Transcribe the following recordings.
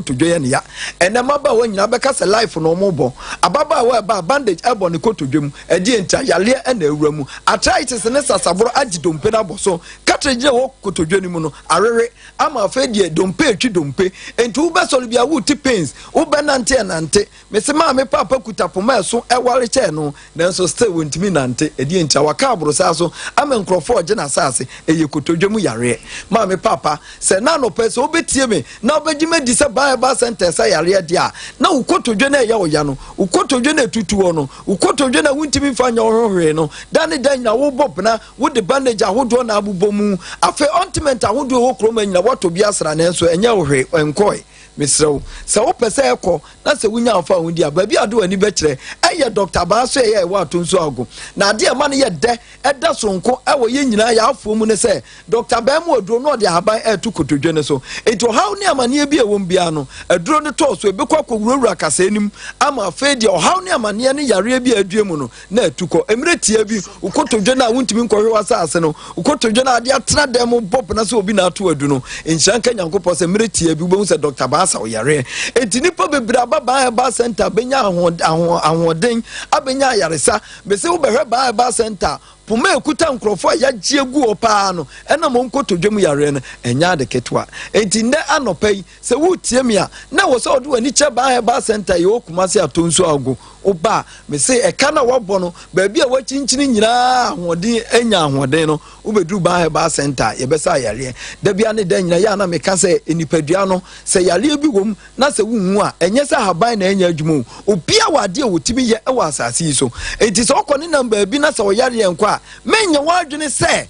kotodwe ya enemaba wa nyina beka se life no mobo ababa wa ba bandage ebo ne kotodwe mu edi enta yale na awura mu arthritis ne sasaboro agidompe na boso katrege wo kotodwe ni mu no arere ama afedie dompe etwi dompe enti wo besori bia wo ti pains wo benante nante mesema me papa kutapoma so eware che no nanso stay wontimi nante edi enta waka aboro sa so ama nkrofo oje na sase eye kotodwe mu yare ma me papa se na no pese obetie me na obegime di se Bible center sa yare dia na ukotodwe na ya oya no ukotodwe na tutuo no ukotodwe na wuntimi fanya ohwe no dane dan na wo bob na wo de bandage ahodo na abubomu afa ointment ahodo wo kroma nyina woto bi asra na enso enya ohwe enkoi misrew se wo pese ekọ na se wunya afa hundi ababi ado ani be kire eye Dr. Baaso eye wa to nso ago na ade e ma ne ye de eda sonko ewo ye nyina ya afo mu ne se Dr. Baamu oduro no de haban etu kotodwe ne so eto haw ne amane bi ewom bia no aduro ne to so ebekwa kowurawura kasa enim ama fe de haw ne amane ne yare bi adue mu no na etuko emretie bi ukotodwe na wuntimi nkɔhwe wasase no ukotodwe na ade atena dem bob na se obi na ato adu no enshanka nyankopɔ se emretie bi bo se Dr. Baaso oyare etinipo bebra Bible center benya ahoden abenya yaresa bese wo behwe Bible center puma ekuta nkrofo ya giegu opa no ena mo nkotodwem yare no enya de ketwa enti nde anopai se wo tie me a na wo se odo ani che Bible center ye okumase atonso ago oba me se eka na wobo no ba bia wachinchini nyina ahoden enya ahoden no ubedru Bible center ye besa yare da bia ne da nyina ya na me ka se enipadua no se yare bi wom na se wunhu a enye se haban na enya adwumu obia wade a wotimi ye ewa asase so enti se okone namba bi na se wo yare enkwa menya wadwene se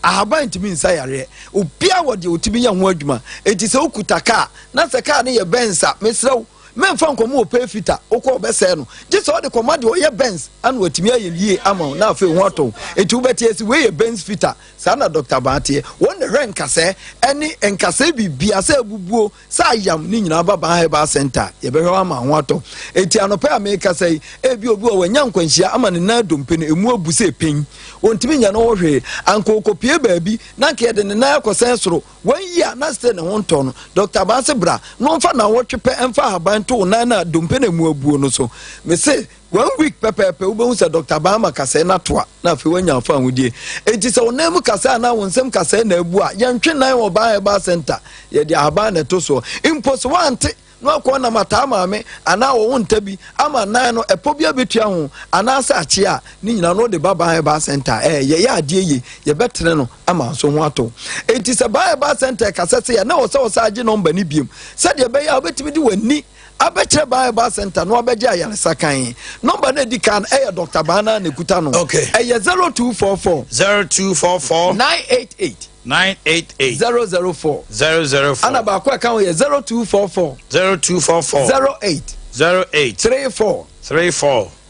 ahaban ntimi nsa yare obia wode otimi ye ho adwuma enti se okutaka na se ka ne ye bensa mesrew memfa nkomo opefita okọ obese no gise ode komade oye Benz anu otimi ayelie ama na afa hu ato enti ubeti esi we ye Benz fita sana Dr. Baate won hwe nkase eni nkase bibia sa abubuo sa ayam ni nyina baba Bible center ye behwe ama hu ato enti anopa America sai ebi obi o wanya nkwanhia ama ne na dompe no emu abuse pen ontimi nya no hwe anko okopie baabi na nke de ne na akosen soro wan yia na ste ne ho nto no Dr. Baase bra no mfa na wotwepe emfa haban to na dompe na mu abuo no so me say 1 week pepepe ubehu se Dr. Bama kase na toa na afi wanya afa ahudie enti se onam kase na wonsem kase na abu a yentwe nan wo Bible center ye de aba na to so impos wante no akọ na mata maame ana wo wonta bi ama nan no epobia betua ho ana sa ache a ni nyina no de Bible center ye ya ade ye ye betre no ama so ho ato enti se Bible center kase se ya na wo se age number ni biem se de be ya obetimi di wani abekire Bible center no abeje ayaresa kan number na dikan Dr. Bana ne kuta no okay 0244 988 004 ana ba kwa kan 0244 08 34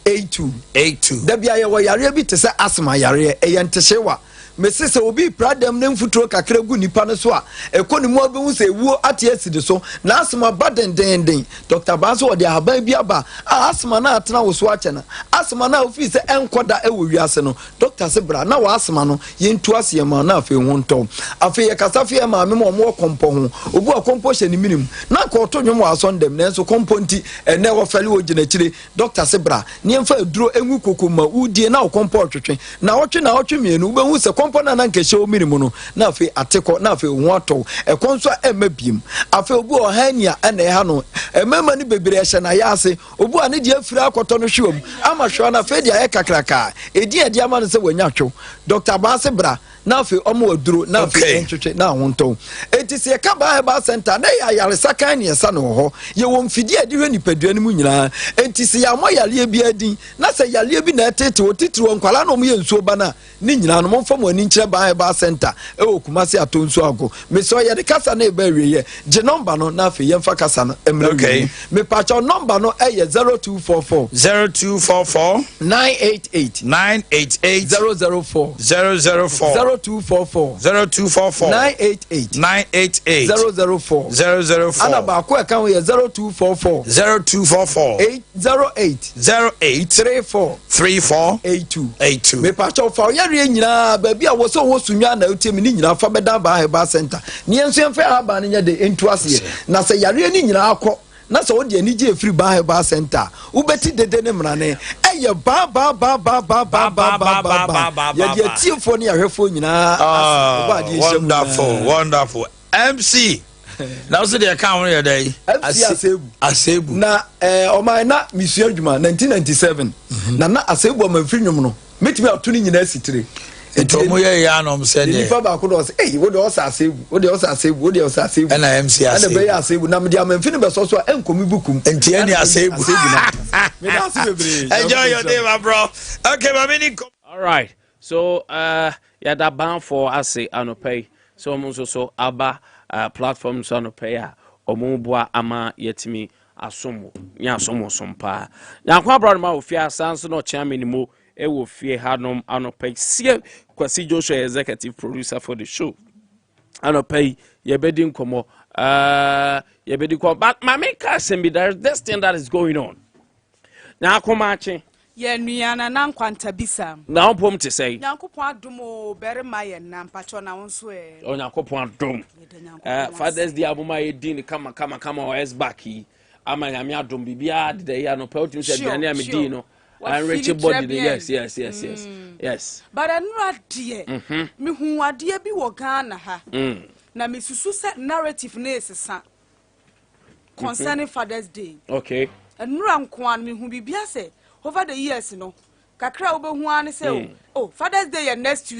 82 da bia ye wo yare bi te se asma yare ntehyewa mesese obi pradam ne mfuturo kakra gu nipa no so a ekonimu obehu se wuo ate asidi so na asma badenden Dr. Baaso ode ahaban bi aba asma na atena wo so achena asma na ofi se enkoda ewo wiase no Dr. Sebra na wa asma no yentu ase ma na afi ho nto afi ye kasafie ma me mo kompo ho obu akompo hye ni minim na ko to nwom wa sondem na enso kompo nti ene wo fele wo gina kire Dr. Sebra ne emfa eduro enwu kokoma udie na kompo twetwe na wotwe mienu ubehu se kompona na nkehye omirimu no na afi ateko na afi hu ato ekonso emabiem afi obu ohania ene ha no emema ni bebere ehye na yase obu ane die afira akoto no hwem ama hwa na fe dia kakraka edi ama no se wanya two Dr. Baase bra na afi omo waduro na afi ntwetwe na honto etisi ka Bible center na ya yaresa kan ne esa no ho ye wo mfidi adi hwe nipadua ni mu nyina etisi ya mo yale bi adi na se yale bi na etete otitiro nkwala no mo ye nsuo bana ni nyina no mo mfa mo ani nkyere Bible center Kumasi atonso ago me so ye de kasa na ebe wiye je number no na afi ye mfa kasa no emre Okay. Me patch your number no 0244 0244 988 988 004 0244 988 988 004 004 ana ba ko e kan we 0244 808 34 82 me patch your for yare nyina ba bia wo so wo sunwa na utemi ni nyina fa beda ba heba center ni enso enfa haba ne de entu ase na se yare ni nyina akọ na so de ani je free ba heba center ubeti dede ne mrane eye ba ya de tiefo ne ahwefo nyina wonderful MC now so the account here day asebu na o mai na misu adwuma 1997 na asebu ma free nwom no metimi atuni nyina asitire eto mo ye ya no mse de nifa ba ko do say eh wo de osa asebu na MC asebu na be ya asebu na me dia manfi ne be so enkomi bukum enti ani asebu na me da asebu enjoy your day my bro. Okay my mini all right so yeah that bound for us anopay so mo so aba platforms anopay a omubua ama yetimi asomo nya asomo sompa nya kwa brother ma ofia sanso no chairman mo e wo fie hanom anopay sie Kwasi Joshua executive producer for the show anopay yebedi nkomo yebedi ko but my make us be there's this thing that is going on na akomache ye nuana na Nkwantabisa na opom te say Nyankopon adom o berema ye na mpacho na wonso e Nyankopon adom Father's Day abuma ye din kama o es back yi ama nyame adom bibia de ya no pe otim se aduane am din no and rich body yes but anura de me hu ade bi wo Ghana ha na me susu se narrative na esesa concerning Father's Day okay anura nkoan me hu bibia se over the years no kakra obehu an say oh Father's Day next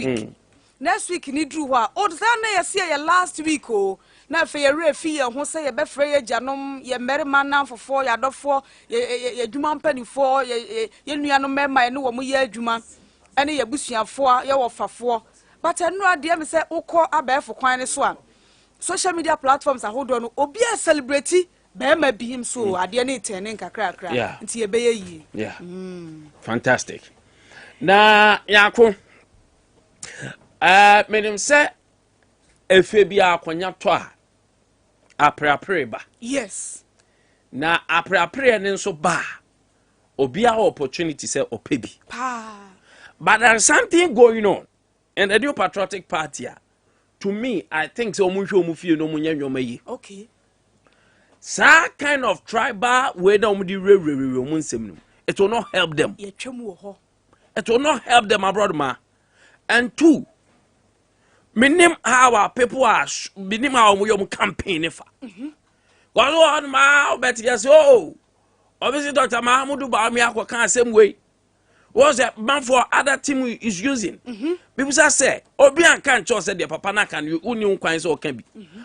week ni dru ho a old na ye see ye last week oh na fe ye refi ye ho say ye be frɛ ye janom ye merima na fofo ya dofo ye dwuma mpanifo ye nuanom mema ye no wo mo ye adwuma ene ye busuafo ye wo fafo but enu ade me say ukọ abefo kwan ne so a social media platforms ahodo no obi a celebrate be ma bi him so ade ne tene kakra nti ye be ye yeah fantastic na yako menim say efe bi akonya to a aprapre ba yes na aprapre ne nso ba obi a opportunity say opebi pa but there's something going on and the new patriotic party to me I think so omu fie no munya nwoma yi okay sa kind of tribal way down the omu nsem no it will not help them ye twem wo ho it will not help them abroad ma and two minim how our people are minim how we campaign fa because one ma bet yes oh obviously Dr. Mahamudu ba mi akwa kan same way was a man for other team is using people say obi an kan cho say the papa na kan you uni nkwan so can be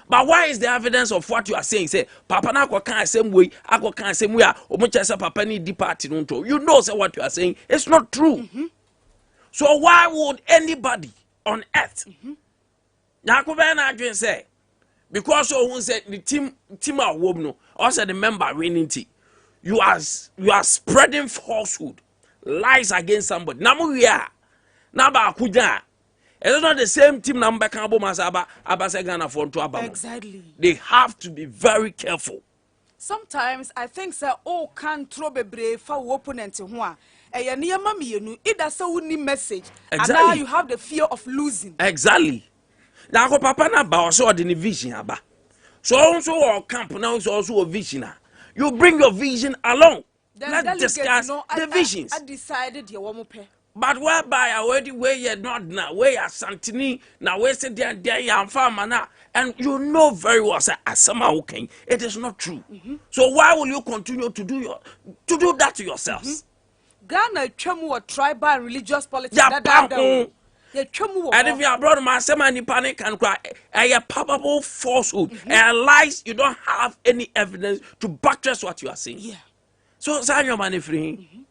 but why is the evidence of what you are saying say papa na akwa kan same way akwa kan same way omo che say papa ni di party no to you know say what you are saying it's not true so why would anybody on earth Yakuba na adwen say because who said the team are wom no or said the member winning team you are spreading falsehood lies against somebody namu we are na ba kuja it's not the same team number can abo masaba abase Ghana for to abamo exactly they have to be very careful sometimes I think say oh can throw bebre fa opponent ho a eye ne yama mienu either say woni message exactly. And now you have the fear of losing exactly na ko papa na ba so the vision aba so also our camp now is also a vision you bring your vision along. Let's discuss the visions. I decided you want to but whereby already where you're not now, where you're Santini, now where say there you're farmer now, and you know very well say as somehow okay, it is not true. So why will you continue to do that to yourselves? Ghana chemu tribal and religious politics. And if you are brought my semi panic and cry, a palpable falsehood and lies, you don't have any evidence to buttress what you are saying. Yeah. So sign your money free.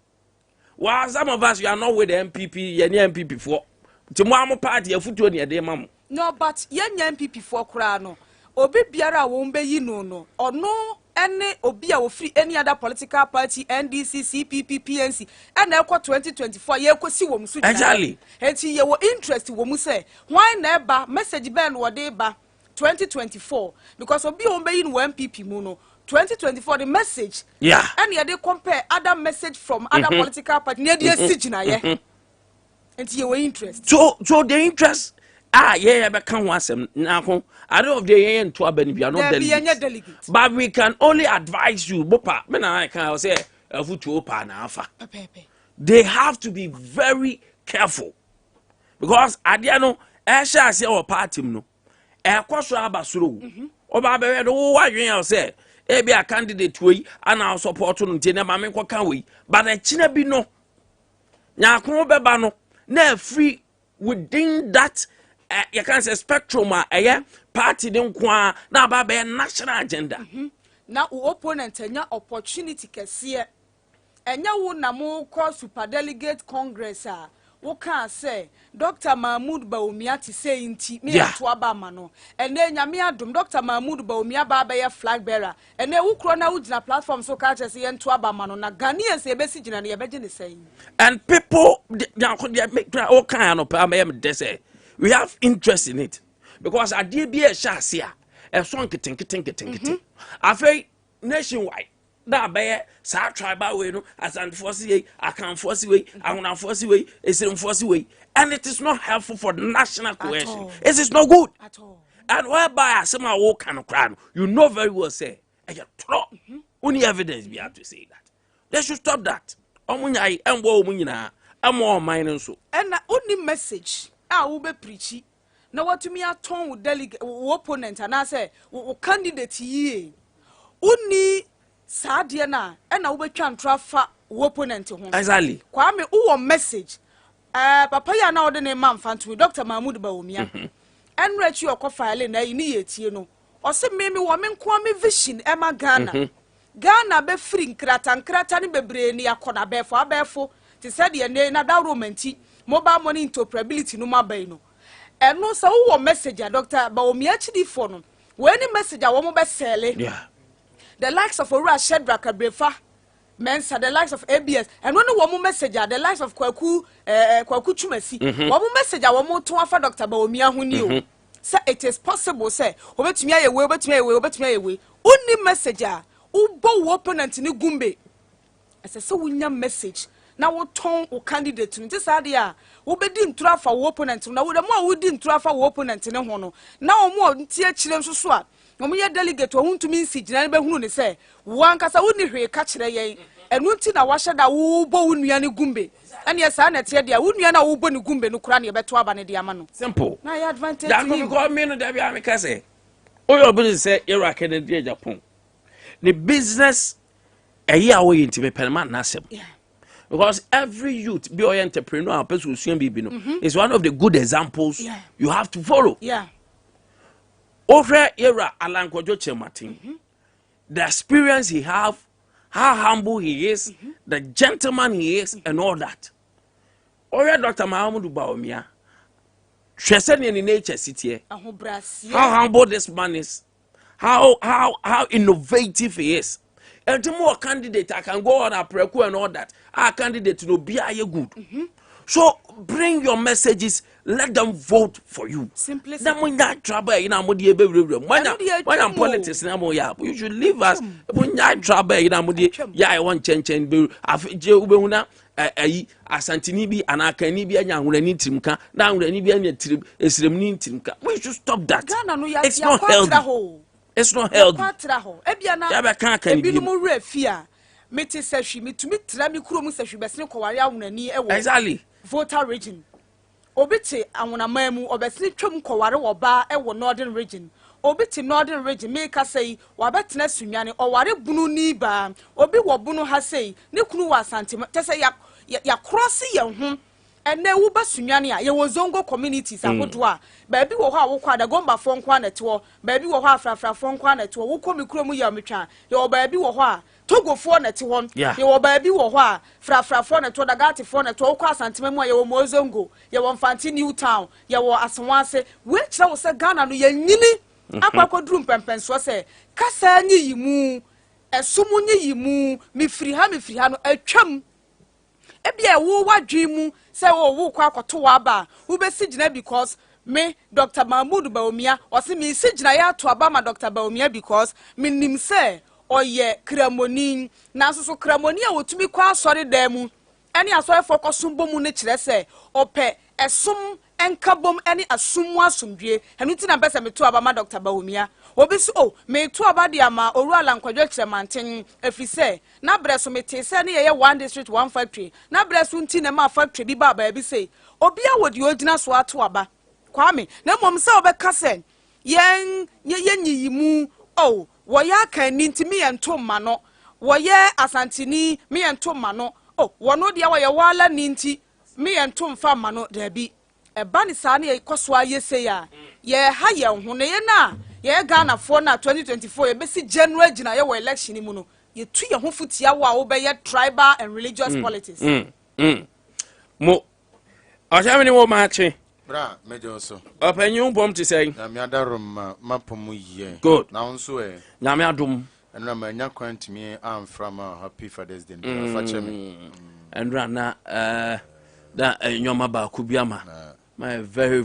Well, some of us you are not with the MPP, you're near MPP for. Tomorrow party, your foot on your day, mum. No, but young MPP for Krano. Obi biara won't be no or no any obia wo free any other political party NDC CPP PNC and na 2024 ye kwesi wo musu exactly enti ye wo interest wo mu say why na ba message ben wo de ba 2024 because obi o be yin wo MPP mu no 2024 the message and ye dey compare other message from other political party near the sigina ye enti ye wo interest so the interest be kan wasem na ko I don't know if they ain't to abani bi not delegate but we can only advise you bopa me na I can say futu opa na afa they have to be very careful because Adea no sha say our party no kwaso abasoro oba be do wa dwen say e be a candidate we and support no ntie na ma me ko kan we but e china bi no nyakon beba no na free within that you can say spectrum party din kwa na ba be national agenda na wo opponent enya opportunity kese enya wo na mo call super delegate congress wo kan say Dr. Mahmoud Bawumia ti say nti me to aba ma no ene nyame adom Dr. Mahmoud Bawumia ba be flag bearer ene wo kro na wo gina platform so ka che say to aba ma no na Ghanaians e be si gina na ye be gine say and people they make all kind of say we have interest in it because Adea bi sha ase a so nketen afei nationwide da be sa tribal way no asanfo we akanfo we ahonafo we eseremfo we and it is not helpful for national cohesion it is not good at all and whereby asema wo kan kra you know very well say only evidence be have to say that they should stop that omunyai embo omunyina emo man so and na only message wo be preachi na watumi aton wo delegate wo opponent and say wo candidate yi uni saade na na wo betwa ntrafa wo opponent ho exactly kwa me wo message papa ya na ode ne mamfanto Dr. Mahmoud Bawumia enrechi okofile na yi ni yetie no o se me wo me nko me vision ema Ghana be free nkrata ne bebre ni akona befo ti said ye na da romanti mobile money interoperability no mabai no eno so wo message a Dr. Bawumia chidi for no when the message a wo mo be sell the likes of Ora Shedrack Abrefa Mensa the likes of ABS and when wo mo message a the likes of Kwaku Chumasi wo mo message a wo mo to afa Dr. Bawumia ho ni o say it is possible say obetumi ayewe only message a ubo wo opponent ni gumbe ase so wunya message na wo ton wo candidate nti saade a wo bedi ntrafa wo opponent na wo dem a wo di ntrafa wo opponent ne ho no na wo mo ntie kire nso so a wo mo ye delegate wo huntumi nsi gina be hunu ne se wo ankasa wo ni hwe ka kire yen enu nti na wa hyeda wo bo wo nua ne gumbe ane ya sa na tie dia wo nua na wo bo ne gumbe no kura ne be to aba ne dia ma no simple na ya advantage that go because me no da bia me ka say o yo be say Iraq ne dia Japan the business a wo yinti me penman na asem because every youth be or entrepreneur person is one of the good examples you have to follow. Over era Alankwajo Chematin, the experience he have, how humble he is, the gentleman he is, and all that. Over Dr. Mahmoud Bawumia, she said in nature city, how humble this man is, how innovative he is. And the more candidate I can go on a preku and all that. Our candidate no be a good. So bring your messages. Let them vote for you. Simply. Then when that trouble, you know, when I'm politics, you should leave us. When that trouble, you know, I want change. After Asantinibi and Akanibi and Yanguanitimka, now Renibian trip is Remnitimka. We should stop that. It's not healthy. It's not healthy. Ebiana ebi no re fia meti sehwi mitumi tra mi kuro mu sehwi besene kware awunani ewo exactly voter region obiti awunama mu obesene twam kware wo ba ewo northern region obiti northern region me ka sei wa betena Sunyani oware bunu ni ba obi wo bunu ha sei ne kunu wa asante tese ya cross ye ho ene wo ba Sunyani a ye wo zongo communities akodo a ba bi wo ho a wo kwa da gomba fo nkwa na tewo ba bi wo ho afrafra fo nkwa na tewo wo ko mikro mu ya metwa ye wo ba bi wo ho a togo fo na te won ye wo ba bi wo ho a frafra fo na tewo da gati fo na tewo wo kwa asantema mu a ye wo mozongo ye wo mfanti new town ye wo asonwase we kira wo se Ghana no ye nyini akwakoduru mpempenso se kasa anyi yimu esumunye yimu mifiri ha no atwam ebia wo wadwe mu se wo kwa akoto wa ba wo besi gina because me Dr. Mahmoud Baomia ose me si gina ya to aba ma Dr. Baomia because me nim se oye kramoni na so kramoni a wotumi kwa asore da mu ene asore fokosum bomu ne kire se ope esum enkabom ene asum asumdwe enu ti na pese me to aba ma Dr. Baomia obi so me to aba dia ma oru ala nkwadwo kire manten afise na breso me te se ne ye one district one factory na breso nti na ma factory bi ba bi se obi a wodi ogina so ato aba kwame na mom se obeka se yen yimu oh woya kan ni nti me ento ma no woye asantini me ento ma no oh wono dia woye wala ni nti me ento mfa ma no da bi eba ni sa na ye koso ayese ya ye ha ye ho ne ye na ye Ghana for na 2024 ye besi January gina ye wo election mu no ye tu ye ho futia wo be ye tribal and religious politics mo ashamini wo machi bra mejo so opanyu bom to say na me adarom mapom ye good na nso na me adom enra ma nya kwantimi am from happy Father's Day fa chemi enra na da nyoma ba ku biama my very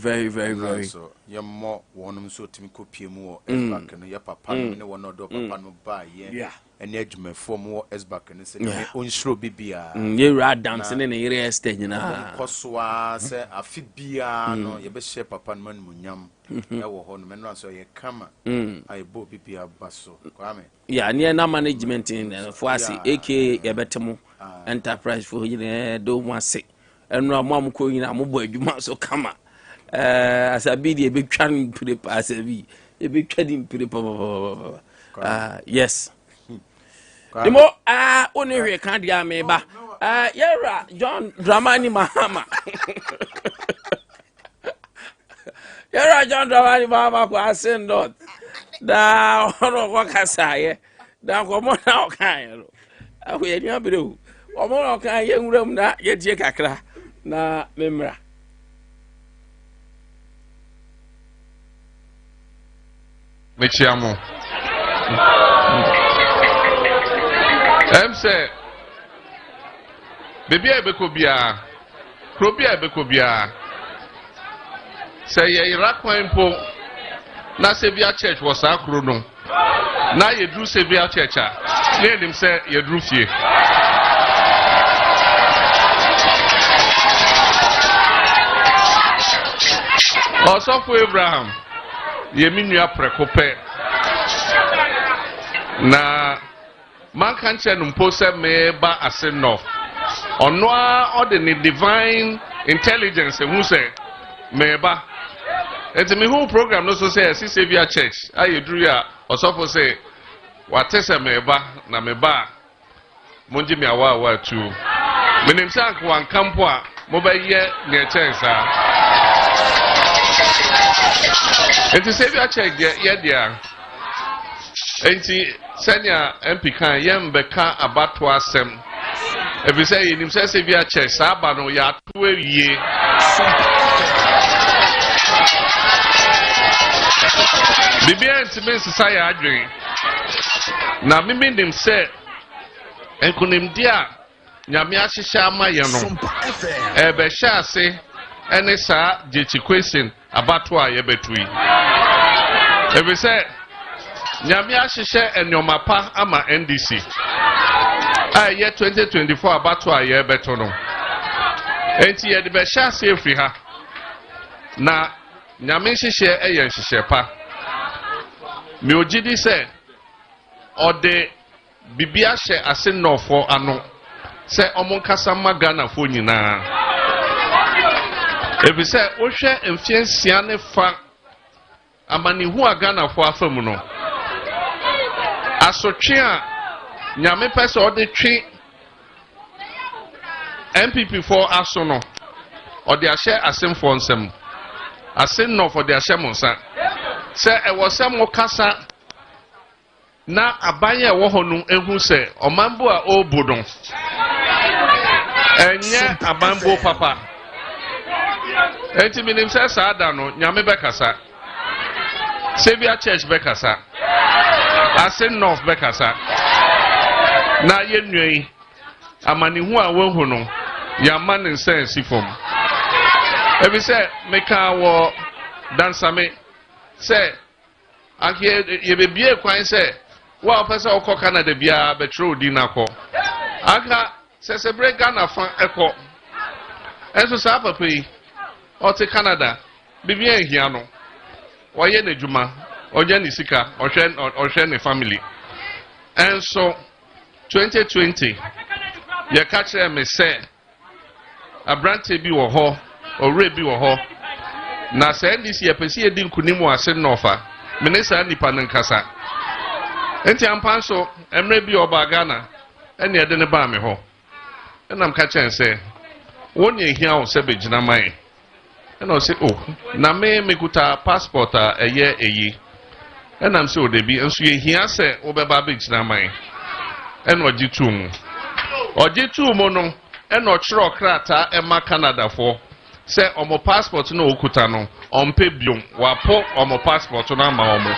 so ye mo wonum so timi kopie mu o esback no ye papa no ne wono do papa no ba ye ene adwumafo mo esback no se ne onhiro bibia ye ra dance ne yere estate nyina kosoa se afibia no ye be share papa no man munyam e wo ho no me no so ye kama ai bo bibia baso kwame ya ne na management for ase Akye ye betemo enterprise for yine do mo ase enu amam ko yina mo bo adwuma so kama asabi de be twa mpire pa asabi e be twa di mpire pa yes demo oni hwe kan dia me ba yera John Dramani Mahama yera John Dramani Mahama ko asendot da ono ko kasaye da ko mo na o kan yo ahwe ni abere o mo na o kan ye nwuram na ye die kakra na memra mechiamo say baby ebekobia krobia ebekobia say ye irakwan po na Sevilla church was akro no na ye dru Sevilla church a na enim say ye dru fie also for Abraham ye minua prekope na man kan che no pose me ba asenof ono a the divine intelligence who say me ba enti me whole program no so say Sevilla church ayedru ya also for say what say me ba na me ba monji me awa tu menim say an kampo a mo ba ye ne chance enti Sevilla church ye dia enti senya MP kan yem beka abato asem ebi say yinim say Sevilla church aba no ya to awie bibia ntime sisa ya adwen na mimi nim say enkunim dia nyame ahyehya amaye no ebe hya ase ene sa jechikwesen abato a ye betui ebi say nyame ahyehye enyoma pa ama NDC aye 2024 abato a ye beto no enti ye de be hya ase efri ha na nyame hyehye eye hyehye pa me ogidi se ode bibia hye ase nofo ano se omon kasa magana fo nyina ebi se ohwe emfiansia ne fa amani hu agana fo afam no asotwe a nyame pese ode twe MPP for aso no ode ahye asemfo nsem asen no for de ahye monsa se e wo se mo kasa na abanye e wo honu ehu se omambo a obudon enye abambo papa enti minim se saada no nyame bekasa Sevilla church bekasa ase north bekasa na yenwei amani hu a wehu no ya man nsensi fom ebi se meka wo dansame se Akye ye bebie kwan se wa opese okọ Canada bia betro di nakọ aka se bre Ghana fa ekọ enso sa papa yi o te Canada bibia ehia no oye na djuma oje ni sika ohwe ne family enso 2020 ye ka kire me se abrante bi wo ho ore bi wo ho na se ndisi ye pesi edi nkunimu ase nofa minisa nipa nkasa enti ampanso emre bi oba Ghana ene ede ne ba me ho enam ka chen se woni ehia o se begina man ena o se na me mekuta passport a eye eyi enam se o de bi enso ehia se wo beba begina man ena ojitu mu no ena o kire krata ema Canada fo se omo passport no okuta no ompe biom wapo omo passport no ama omo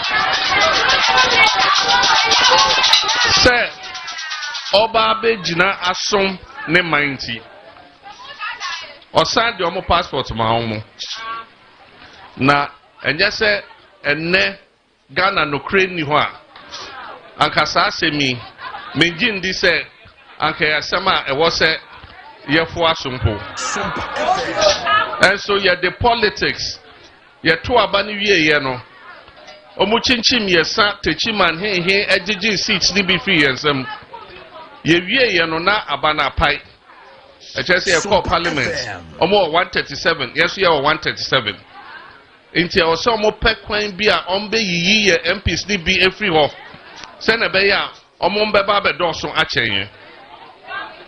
se oba begina asom ne manti osan de omo passport ma omo na enye se enne Ghana no kreni ho a ankasa asemi menjindi se anka asema ewo se yefo asompo and so yeah the politics ye to abani wie ye no omu chinchim ye sa techiman he ejiji seats ni bi free yensem ye wie ye no na abana pai e chese ye call parliament omu 137 yes ye 137 inti o so omu pekwan bi a ombe yiyi ye MPs ni bi every ho se na be ya omu mbe ba be do so achenye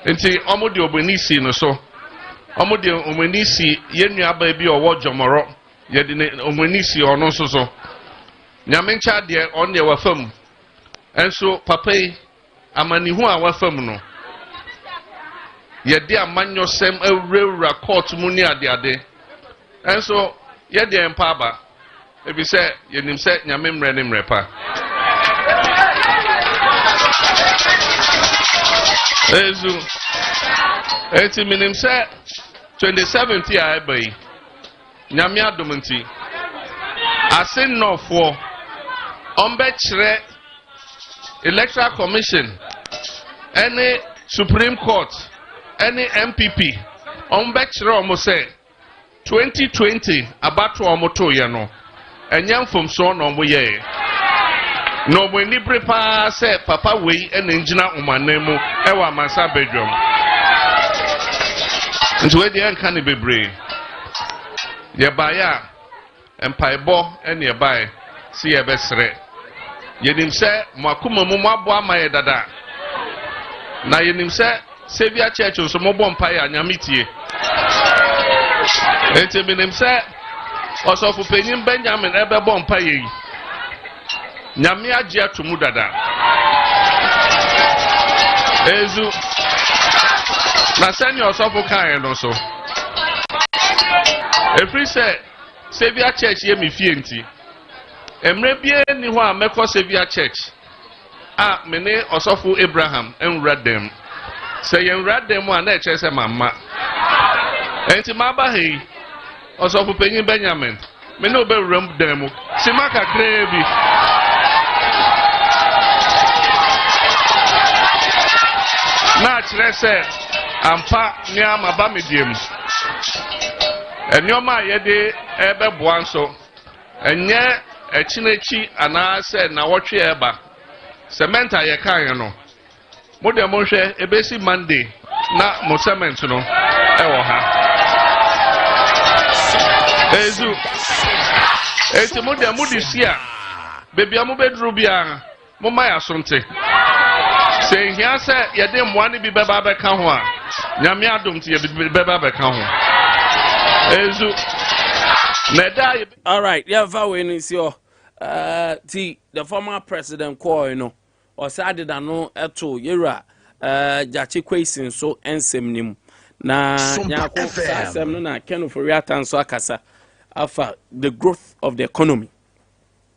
nti omo de obonisi no so omo de omonisi yenu aba bi owo jomoro ye de omonisi ono so nyamencha de on ye wafam enso papai amanihu a wafam no ye de amanyo sem awura court mu ni ade enso ye de empaba ebi se yenim se nyamemre ne mrepa ezu eti minim se 2070 a ebai nyame adomunti asin no for ombe kire electoral commission any supreme court any MPP ombe kire omo se 2020 abato omo to ye no enyam fom so no omo ye no mo ni prepare se papa wei ene ngina umanemu ewa mansa bedroom nti we dey kan bebre ye baya empaibo ene ye bai si ye besre yenim se makuma mu abo amaye dada na yenim se Sevia Church so mo bo mpaye anyamitie enti minim se osofu penyim Benjamin ebe bo mpaye yi nyame agye atomu dada ezu na senior osofu kan no so every say Sevia Church ye me fie nti emre bie ni ho a meko Sevia Church a mene osofu Abraham enwura dem say enwura dem a na eche se mama enti maba hei osofu penyin Benjamin mene obewuram dem simaka krebi na chrese ampa ni amaba mediem enyoma yede ebeboa nso enye echinechi anase na wotwe eba cement aye kan no modem hwe ebesi Monday na mo cement no ewo ha ezu eti modem mudisia bebia mo bedru bia mo maya sonte se hia se yede moane bi beba beka ho a nyame adom te ye beba beka ho ezu meda. All right, yeah, we need your the former president call no or said that no eto yera jachi kwesin so ensem nim na nyako asem no na kenu for reatan so akasa afa the growth of the economy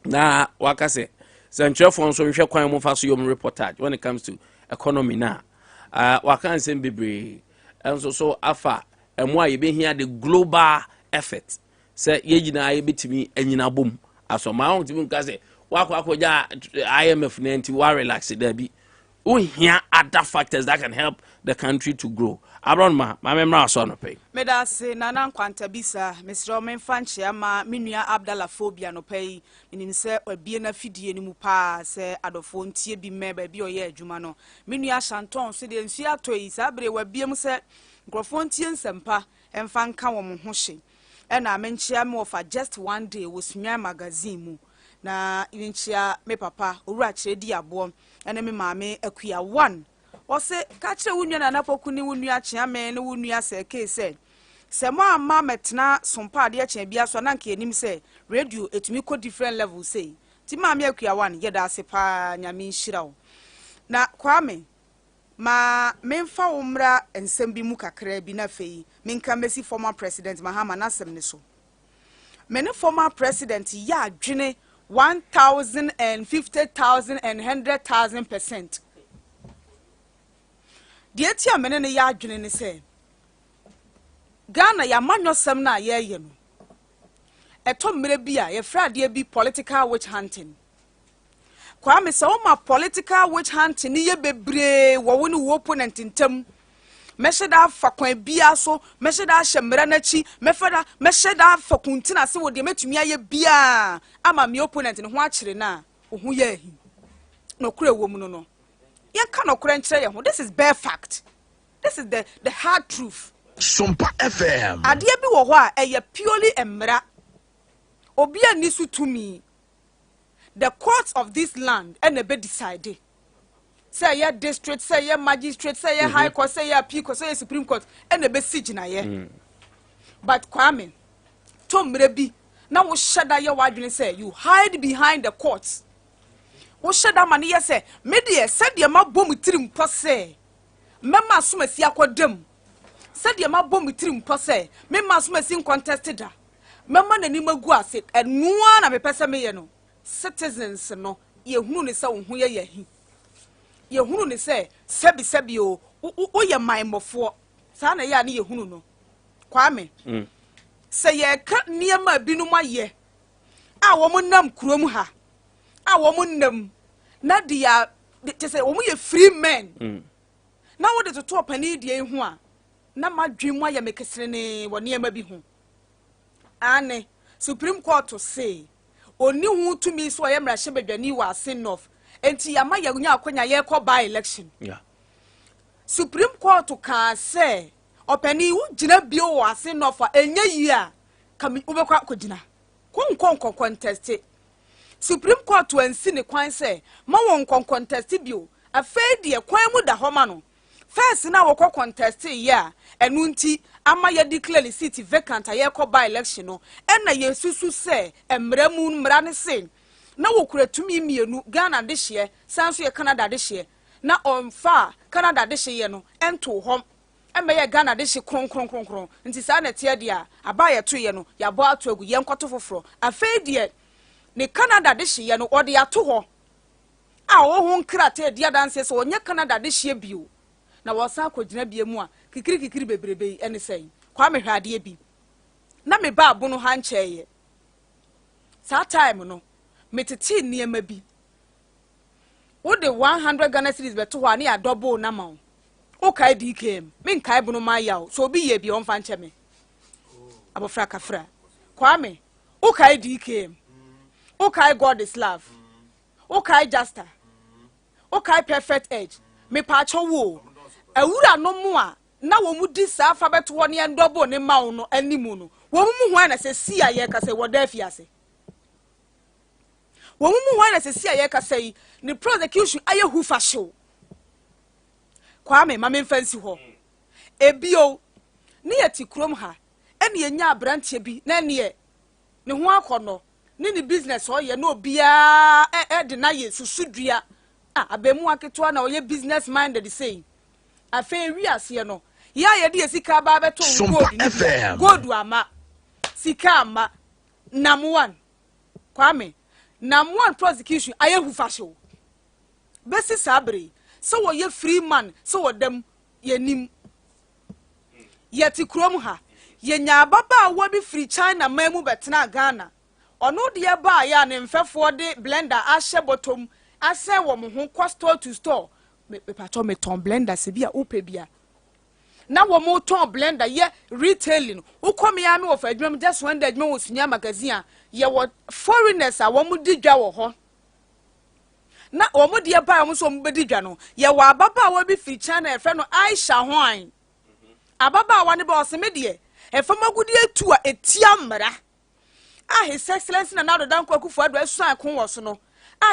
na wakase Central for so we kwan mu fa so your reportage when it comes to economy na. Wa kan say bebre. And so afa emo a ye be here the global effort. Say ye gina ye betimi anyina bom. Aso ma won timi nka say wa IMF na nti wa relax there bi. We hear other factors that can help the country to grow. Abron ma memra so no pay. Meda se nana Nkwantabisa, Mr. Omenfanche ama minua Abdallah phobia no pay. Menim se obie na fidie ni mu pa se adofo ntie bi me ba bi oye adwuma no. Minua Shanton se de nsu atoi sabre wa biem se nkrofo ntie nsempa emfa nka wo mo ho hye. E na menchia me of just one day wo Sunyani magazine mu. Na inchia me papa owura kire di abo ene me maame Akye 1 o se ka kire wunua na napoku ni wunua kye me ne wunua se ke se mo amma metna Sompa de kye bia so na nka enim se radio etumi ko different level say ti maame Akye 1 ye da ase pa nyame nhira wo na kwame ma memfa umra ensem bi mu kakra bi na fei menka mesi former president Mahama nasem ne so mene former president ya adwene 1,050,000 and 100,000%. The tia mene ne ya adwene ne se Ghana ya manyosem na ye no eto mre bia ye fra de bi political witch hunting kwa me se o ma political witch hunting ye bebre wo wo ne wo opponent ntam mesheda fa kwan bia so mesheda hyemra na chi mesheda fa kuntina se wo de metumi aye bia ama me opponent ne ho akire na ho ye ahi no kura wo mu no ye ka no kura nkire ye ho. This is bare fact. This is the hard truth. Sompa FM Adea bi wo ho a eye purely emra obi ani su tumi. The courts of this land and be decide say ya district, say ya magistrate, say ya high court, say ya appeal court, say ya supreme court, and the best siege na ye. But Kwame, Tom Rebi, now we shada ya wadwin say you hide behind the courts. We shada mani ya say, media said ya ma bom tirim pose. Mema suma si akwadem. Said ya ma bom tirim pose. Mema suma si contested. Mema na ni magu ase enua na me pese me ye no. Citizens no ye hunu ne say wo ho ye yahi. Ye hunu ne say sebi o ye maimofo sa na ya ne ye hunu no Kwame say ye ka niema binu maye a wo nam kurom ha a wo nam na dia te say wo ye free men na wo de to opani die hu a na madwemu aye mekesere ne wo niema bi hu ane Supreme Court to say oni hu to me so ye mra hye bedwani wa Sinof enti yama yagunya akonya ye ko by election. Yeah. Supreme Court to can say opani wu gina bio wa Sinof enye yi a kami ubekwa kodina kon contest. Supreme Court to ensi ne kwan say ma won contest bio afei de kwan mu da homa no first na wo contest ya enu nti ama ye declare seat vacant ye ko by election no na ye susu say emramu mra ne say na wo kura tumi mienu Ghana de hye sanso ye Canada de hye na onfa Canada de hye no ento hom emeye Ghana de hye kronkron nti sa na tie de a aba ye to ye no ya bo ato agu ye nkoto foforo afei de ne Canada de hye no ode ato ho a wo hu nkrate de adanse so onye Canada de hye bio na wo sa akogina bie mu a kikiri bebrebe ene sei kwa me hwade bi na me ba abono ha ncheye sa time no metiti niema bi wo de 100 Ghana cedis beto ho ani a double na ma o kai DKM me nkai bunu ma yawo so obi ye bi on fa nche me abofra kafra Kwame o kai DKM o kai God is love o kai Justa o kai perfect edge me pa cho wo awura no mu a na wo mu di sa fa beto ho ne double ne ma wo no animu no wo mu ho na se si aye ka se wo da fiase wo mu ho na se si aye ka se ni prosecution aye hu fa show Kwame ma me fancy ho ebio ne yati krom ha ene yenya abrantie bi na ne ho akono ni business o ye na obia de na ye susudua abemu aketo na o ye business minded say afa wi ase no ya ye de sika ba beto gold ama sika ama number 1 Kwame Nam one prosecution aye hu fashion. Besi sabre. So wo ye free man, so wo dem ye nim. Yeti krom ha. Ye nya baba wo bi free China mamu betena Ghana. Ono de ba ya ne mfefo de blender ahye bottom ase wo mo ho kwa store to store. Me pato me ton blender se bia ope bia. Na wo mo ton blender ye retailing. Wo kom ya me of adwum just when the adwum wo Sunyani magazine ye wo foreigners a wo mo di dwa wo ho. Na wo mo de ba mo so mo bedi dwa no ye wo ababa wo bi free China e fe no Aisha Hwan. Ababa wa ne ba o se me de e fa magudi etu a etiamra. His Excellency na nado dan kwaku fu ado asu akon wo so no.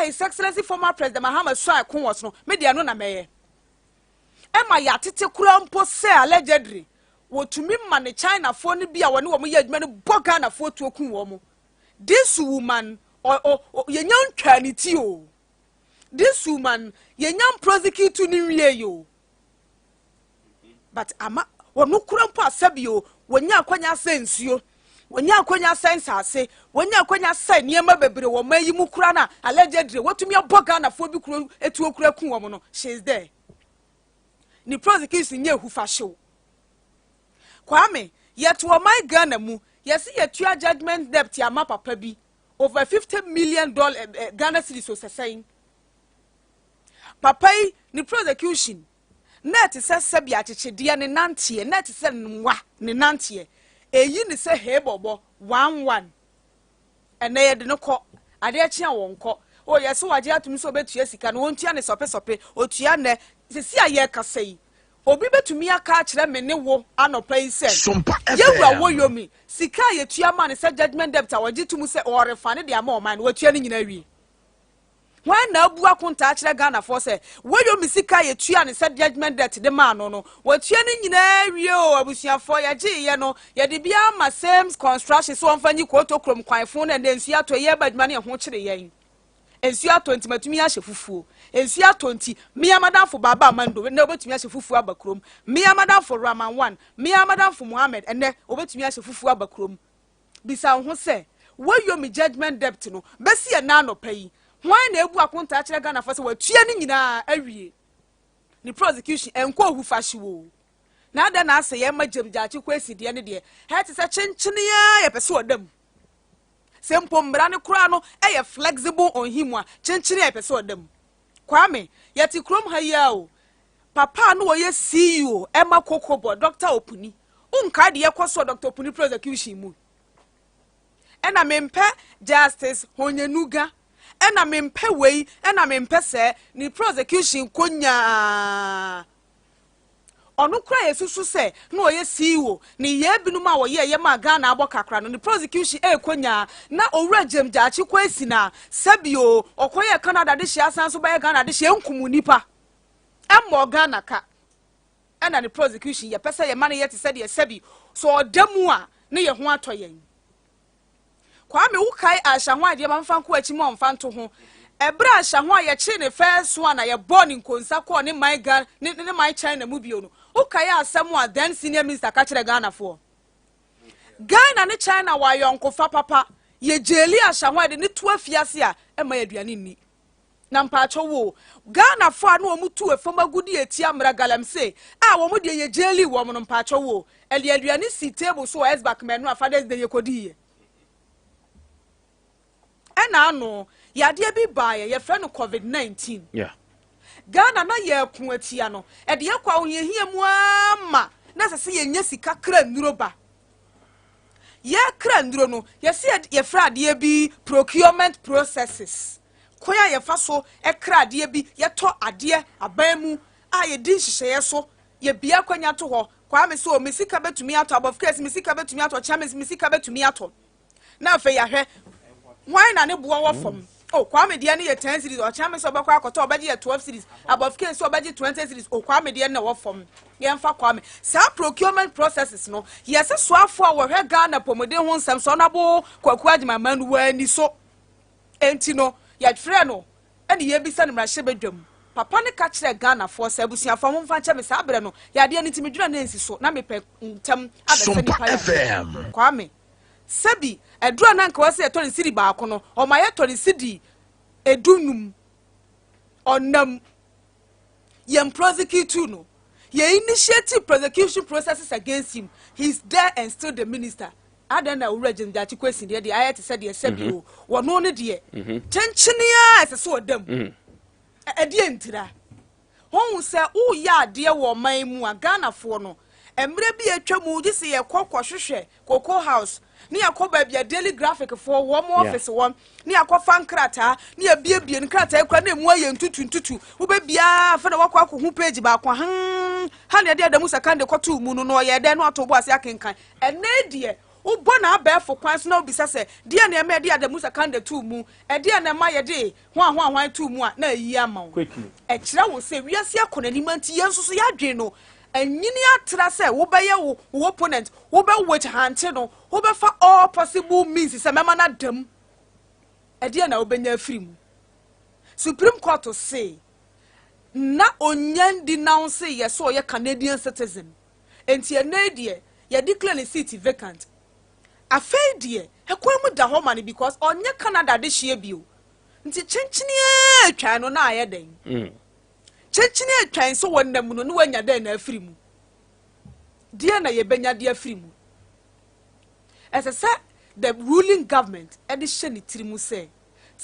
His Excellency former President Mahama su akon wo so no. Media no na meye. Ema ya tete kura mpo se allegedly. Wotumi ma ne China fo ne bia woni wo mo ye adwuma ne boga na fo tu okun wo mo. This woman ye nyan twani ti o. This woman ye nyan prosecute ni wie yo. But ama wono kura mpo asabio wonya akwanya sensuo. Wonya akwanya sense ase wonya akwanya sai niema bebre wo mayi mu kura na allegedly wotumi aboga na fo bi kura etu okura kun wo mo no she is there. Ni prosecution nye hu fashion. Kwame yet wo my Ghana mu yesi yetu judgment debt ya ma papa bi over $50 million Ghana cedis so saying. Papa ni prosecution net se sebi achichide ne nantie net se nwa ne nantie eyi ni se hebobo 11 ene ye de no ko ade achi awon ko o yesi waje atumi so betua sika no ontua ne sope otua ne sisi aye kasei obi betumi aka kire me ne wo anopa yi se yewura wo yomi sika ye tua ma ne se judgment debt awaje tumu se o refane de ama o man watua ne nyina wi when na bu akunta akire Ghana for say wo yomi sika ye tua ne se judgment debt de ma no watua ne nyina wi o abusuafo ye ge ye no ye de bia ma same construction so onfanyi kwoto krom kwanfo na nsu ato ye baduma ne ho kire yen ensu ato ntimatumi ahye fufuo ensu ato nti mia madamfo baba amando na obetumi ahye fufuo abakrom mia madamfo Raman 1 mia madamfo Muhammad ene obetumi ahye fufuo abakrom bisa ho se wo yomi judgment debt no besi na anopai hwan na ebu akunta akire Ghana for se watua ni nyina awie ni prosecution enko hu fashiwo na ada na ase ye majamjachi kwesi de ne de he ti se chenchene ya pese odam sempo mbra ne kura no eye flexible on him a chenchene ya pese odam Kwame yeti krom ha ya o papa no ye CEO Emma Kokobo Dr. Opuni unka de yekoso Dr. Opuni prosecution mu ena mempe justice honyanuga ena mempe wei ena mempe se ni prosecution konya onu kura yesusu se no ye CEO ni ye binum a wo ye ma Ghana abokakra no ni prosecution konya na owura jamjachi kwesi na sabio okoye Canada de hia san so ba Ghana de hia nkumu nipa emmo Ghana ka ena ni prosecution ye pese ye mane ye te se de sabi so odamu a ne ye ho atoyen Kwame ukai ashahwa de mamfanko achi mo mfanto ho ebra ashahwa ye chi ne first one na ye born in konsa ko ne my Ghana ne my China mu bio no ukai asem a then senior minister ka kire Ghana for Ghana ne China wa yonko fa papa ye jeli ashahwa de ne to afiase a e ma aduane ni na mpacho wo Ghana for na omutu efoma gudi eti amra galamse a wo mu de ye jeli wo mo mpacho wo eli aduane si table so as back menu a fathers de ye kodi ena no yade bi bae ye frɛ no COVID-19 Ghana na ye ku atia no e de yakwa wo ye hia mu ama na sese ye nya sika kra nduro ba ye kra nduro no ye se ye fra ade bi procurement processes koya ye fa so e kra ade bi ye to ade aban mu a ye din hihye so ye bia kwanya to ho kwa me so mesika betumi ato above case mesika betumi ato chames mesika betumi ato na fe ya hwe why na ne boa wo fom Kwame de ne ye 10 series o chame so bakwa akoto obaje ye 12 series above case so obaje 20 series Kwame de ne wo fom ye mfa Kwame sa procurement processes no yes so afo a wo hwe Ghana pomode ho nsem so na bo kwaku adima manu wani so enti no ye frɛ no ene ye bisa ne mrahye bedwam papa ne ka kire Ghana for sa busuafo mo mfa nche me sa abre no ya de ne timidwura na ensi so na me pe ntem abese ni pa FM Kwame sebi edura na nka wase eto ne sidi ba ko no o ma ye to ne sidi edunum onam yem prosecute no ye initiative prosecution processes against him. He's there and still the minister. I don't know regime that you question the ayat said the sebi o wono ne de chenchenia as so dem e de ntira hon se wo ya de wo man mu a Ghana fo no emre bi atwa mu gi se ye kokwohwehwe Cocoa House ni akoba bia Daily Graphic for wo mo office won ni akofa nkrata ni abiebie nkrata ekwa na emu aye ntutu wo be bia fa na wakwa hu page ba kwa ha na de adamu sakande kotu mu no ye de no atobo ase akenkan ene de ubo na abefo kwanso na obisa se de na eme de adamu sakande tu mu e de na ma ye de hwan tu mu a na yi ama wo e kira wo se wiase akonani manti yenso so ya dwen no enyini atra se wo be ye wo opponent wo be witch hunt no wo be fa all possible means se mema na dam e de na wo benya afiri mu Supreme Court to say na onyan denounce ye so ye Canadian citizen enti e de ye declare the seat vacant afei de ekwa mu da ho man because onye Canada de hye bio nti chenchini atwa no na aye den chenchini atwa so wonnam no no wanya den na afiri mu de na ye benya de afiri mu as I said the ruling government edition itiri mu say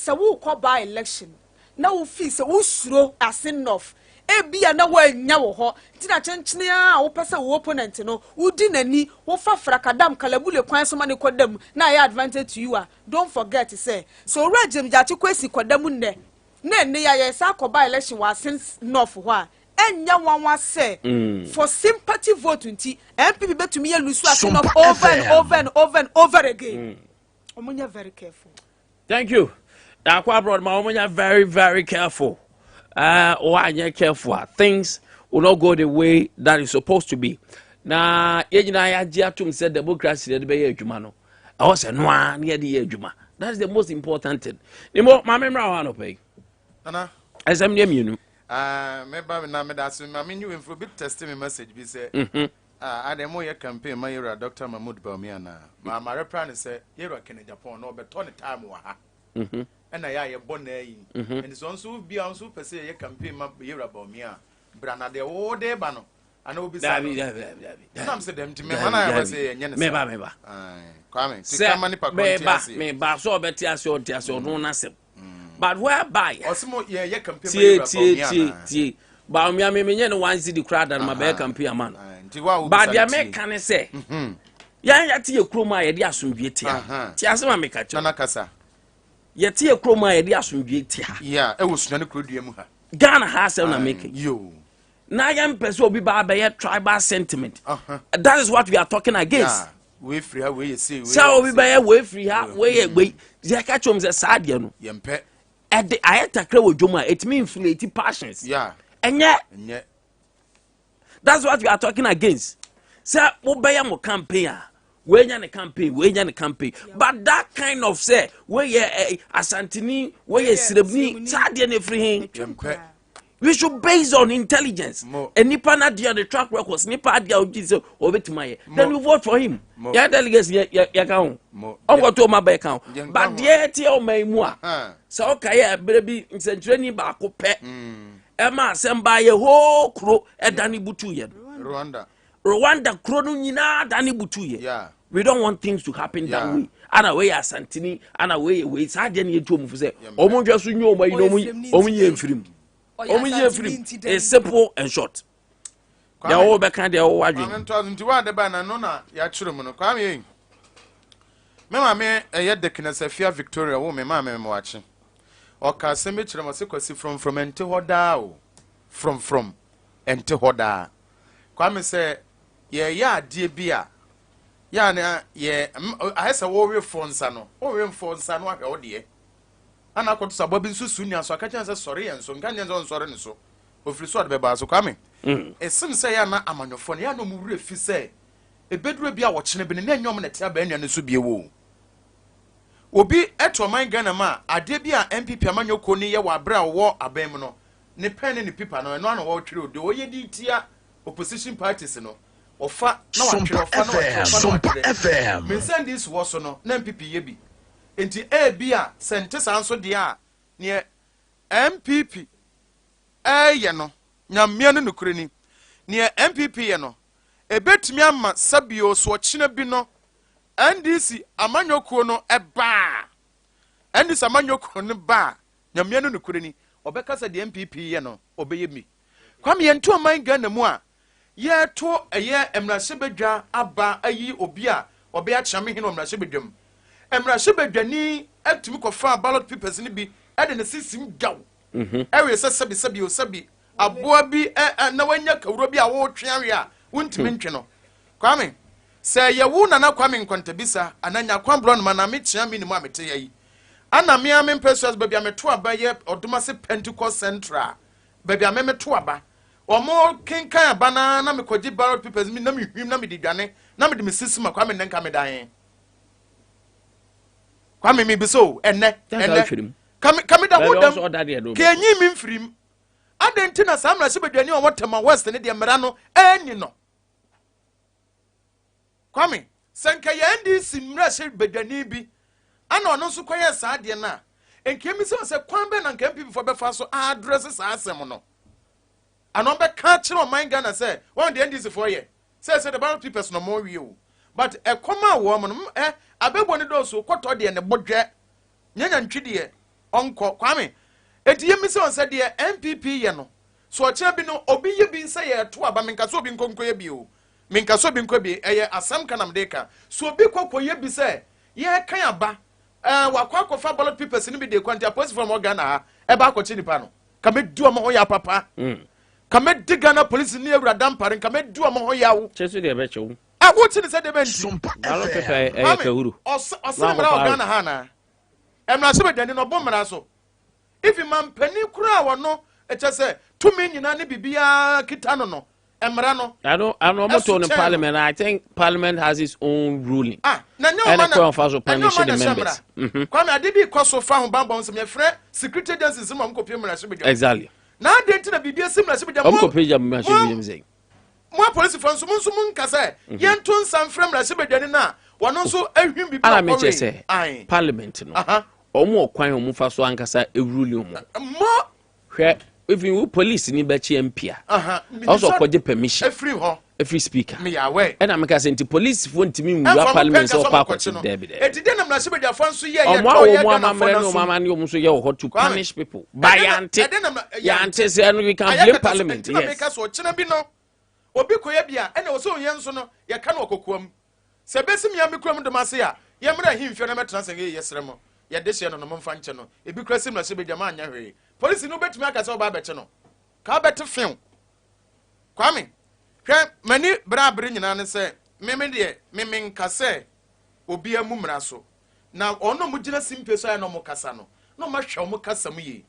wo ko by election na wo fi se wo suro asin of ebia na wanya wo ho tina chenchene a wo pese wo opponent no wo di nani wo fa frakadam kalabule kwan so mane kodam na ya advantage to you a don't forget say so regime jachi kwesi kodam nne na ne ya yes akoba election wa since north ho a enya wanwa say for sympathy vote nti MPP betumi ya lose asin of over again omunya very careful. Thank you. Akwa abroad ma omunya very very careful. Or careful, things will not go the way that it's supposed to be. Na Yajina said democracy the be jumano. I was a noa near the juma. That is the most important thing. The more my memory I pay. Anna, as I'm near you. Maybe na me that's I mean you for bit testing message be say. I the more campaign my era Dr. Mahmoud Baumiana. My repran say here can Japan no but 20 time wa ha. And I born there, and it's also be on super say a campaign map year about me. Brana de all day bano. I know be some say them to me when I was a meba. Coming, me basso betias or tias or no nasip. But whereby or some yeah, campaign. Baumia me one see the crowd and my back campaign man. But the American say, Yati a chroma idea soon be tia. Tiasma make a chonacasa. Yet here chroma idea soon be tia. Yeah, it was Sunyani Crodium. Ghana has a making you. Nayan person be by tribal sentiment. That is what we are talking against. We free how we see. So we buy way free how way. They catch them as sad, you know. Yempe. At the Ayata Crow Juma, it means inflated passions. Yeah. And yet, that's what we are talking against. Sir, Obayamo campaign. When you campaign, but that kind of say, where you Asantini, where you Srebni, Sadian everything. We should base on intelligence. And Nipana dia the track records, Nipa dia over to my. Then we vote for him. Yeah, delegates, account. I'm going to my back account. But the ATO may more. So, okay, baby, it's a training back up. Emma sent by a whole crew at Danny Butuya. Rwanda Kronina Danny Butuye. Yeah. We don't want things to happen that way. And away as Santini, and away Sadian you to say, Omo just know why you know only film. Only film is simple and short. They are all back and they are all watching. I'm talking to one the banner, Nona, Yachurumono. Come in. Mamma, a yet the Knesset Victoria woman, mamma, watching. Or Casimir must from Entehoda. From Entehoda. Kwame say, yeah, dear beer. Yeah, I has a warrior phone son. Warrior phone son, what oh dear. And I got some bobbins so soon, so I can't say sorry and so Ganyans on sorry so. If you saw the baby so coming. As some say, I'm on your phone, ya no more if you say. A bedroom be a watching a benign young at Abia and so be a woo. Obi eto man Ghana ma Adea MPP amanyo koni ye wa bra wo abem no ne pen ne paper no no na wo twere do wo ye di tia opposition parties no ofa na watwe ofa na watwe Sompa FM me send this was no na MPP ye bi enti bia sente sanso de a ne MPP ye no nyamia no nukure ni ne MPP ye no ebetumi ama sabio so china bi no NDC amanyoko no eba NDC amanyoko no ba nyamia no nukure ni obeka sa de MPP ye no obeye mi kwam ye nto man Ghana mu a ye to eye emrasebedwa aba ayi obi a obe a kyame hino emrasebedwam emrasebedwani atumi kofa ballot papers ni bi e de ne sisim gaw ewe se sabi aboa bi na wanya kawro bi a wo twe awe a wontimi ntwe no kwame se ye wo nana kwame Nkwantabisa ananya kwambron ma na me kyame ni mu a mete yayi ana me am impressors baby ameto aba ye odomase Pentecost Central baby ameto aba omo kenkan aba na me koji ballot papers mi na me hwim na me didwane na me de me sisima kwame nenka me dan kwame mi biso enne kame da wodam kenyi mi mfrim adentina samra sebedwani o wotema west ne de mera no enyi no kwame senka ya NDC mra sebedwani bi ana ono so koye sa de na enkemi se kwan be na nka MPP fo be fa so address sa asem no ano be ka kire o man Ghana se one the NDC for ye say the ballot papers no more wi o but e koma wo mo no abebo ne do so kwoto de ne bodwe nyanya ntwide onko kwame eti yemisi on said de MPP ye no so o kire bi no obi ye bi nsa ye to aba menka so obi nkonko ye bi o menka so obi nko bi eye asam kanam de ka so obi kokko ye bi se ye kan aba wakwa kofa ballot papers ni bi de kwanta post from Ghana ha e ba ko chi nipa no ka me du omo ho ya papa ka me di Ghana police ni ewura dampare ka me du omo ho ya wo chesu de be chewu wo chi ni se de be nti ballot paper e ka huru osere mra Ghana ha na emra se be dani no bo mra so if man pani kura wo no e che se tumi nyina ne bibia kita no emra no I know moto in parliament. I think parliament has its own ruling. Na nyo man na for punishing the members. Kwame adibi kwaso fa ho bambom se me frɛ security agencies mo mkopie mra so be Exactly. Na adenti na bibia sim na so be mo mkopie mra so be say mo police for nso mun kasa yentu nsam frɛ mra so be dani na wono nso ahwim bibia ala me che say parliament no omo okwan omo fa so ankasa ruling mo hwɛ even police ni be chi MP also kwaje permission every speaker me yawe and am ka say nti police fo ntimi nwura parliament so pa kwache David eti de na mra se be dia fo nso ye o mama no so ye ho to punish people by yante say no we can blame parliament yes make us o china bi no obi koye bia ene wo so ye nso no ye ka no okokuam se besim ya mekuam de mase ya ye mra himfio na metra se ye yesremo ye de hye no no mfa nche no ebi kra sim na se be dia ma anya hwe police no betumi aka se oba bete no ka bete fin kwame hwe mani brabre nyina ne se meme de meme nkase obi amu mra so na ono mu gina simpe so ya no mo kasa no no ma hwe mo kasa mu yi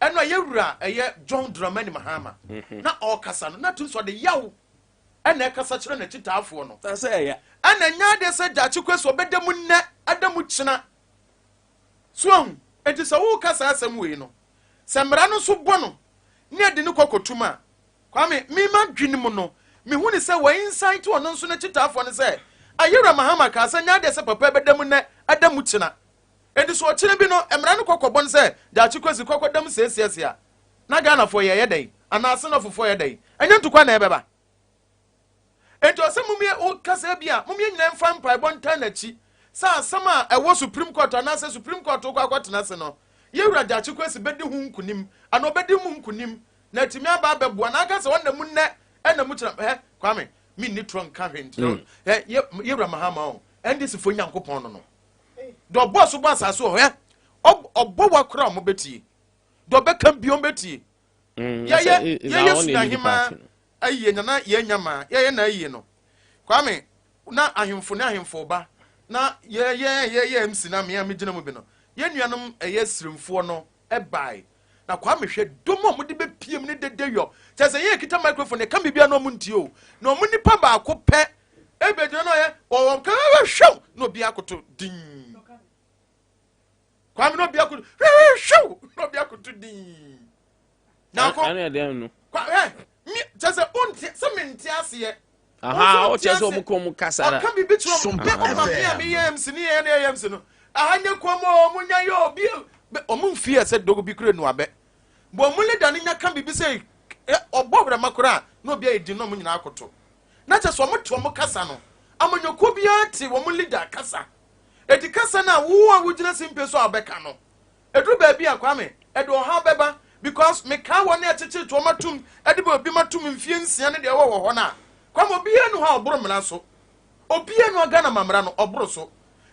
eno ye wura eye John Dramani Mahama na o kasa no na tu so de yawo ena kasa kire na chitaafo no say ya ena nya de se jachi kweso bedamu nne adamu china so enti so wo kasa asem we no semra no so bono ne de ne kokotuma kwame mi ma dwene mu no mi hu ni se wa insight ono nso na chitaafo ne se ayira Mahama ka se nya de se papa bedamu nne adamu china enti so chine bi no emra no kokobon se jachi kwesi kokodam sesiesia na Ghana fo ye dai ana ase no fofo ye dai enya ntukwa na ebeba enti ose mumie o kasa bia mumie nyina mfa mpa bonta na chi sa sama ewo Supreme Court na se Supreme Court ko akwatena se no ye wura jachi kwesi bedi hu nkunim ana obedi mu nkunim na timi aba bebua na aka se wona mu nne ena mu kira kwame mi ni tron ka hwenti ye wura Mahama o endi se fo nyankopon no no do boss boss aso obo wakra mo betie do beka biom betie ye suna hima aye nyana ye nyama ye na aye no kwame na ahemfo na ahemfo ba na ye MC na me amegina mu bi no ye nuanom eye siremfo no bai na kwame hwe domo mo de be piem ne dedeyo chese ye kita microphone ka bibia no mu ntie o na mo nipa ba ko pe ebedina no ye o ka hwe no bi akoto din kwame no bi akoto hwe no bi akoto din na ko ana dem no kwa mi chese unti se menti ase aha o che so mo kom kasa na ka bi bitro Sompa me yam sini ye na yam sino ahanye komo munya yo obi omu fie se dogo bi kure no abe bo mu leader ni nya ka bi se obobra makora na obi edi no mu nyina akoto na che so mo to mo kasa no amanyoko bi ati wo mu leader kasa edi kasa na wo a wugina simpe so abeka no edru ba bi akwame edo ha beba because me ka won na cheche to matum edi ba obi matum mfie nsia ne de wo ho na kwame obi anu ha oboro mena so obi anu aga na mamra no oboro so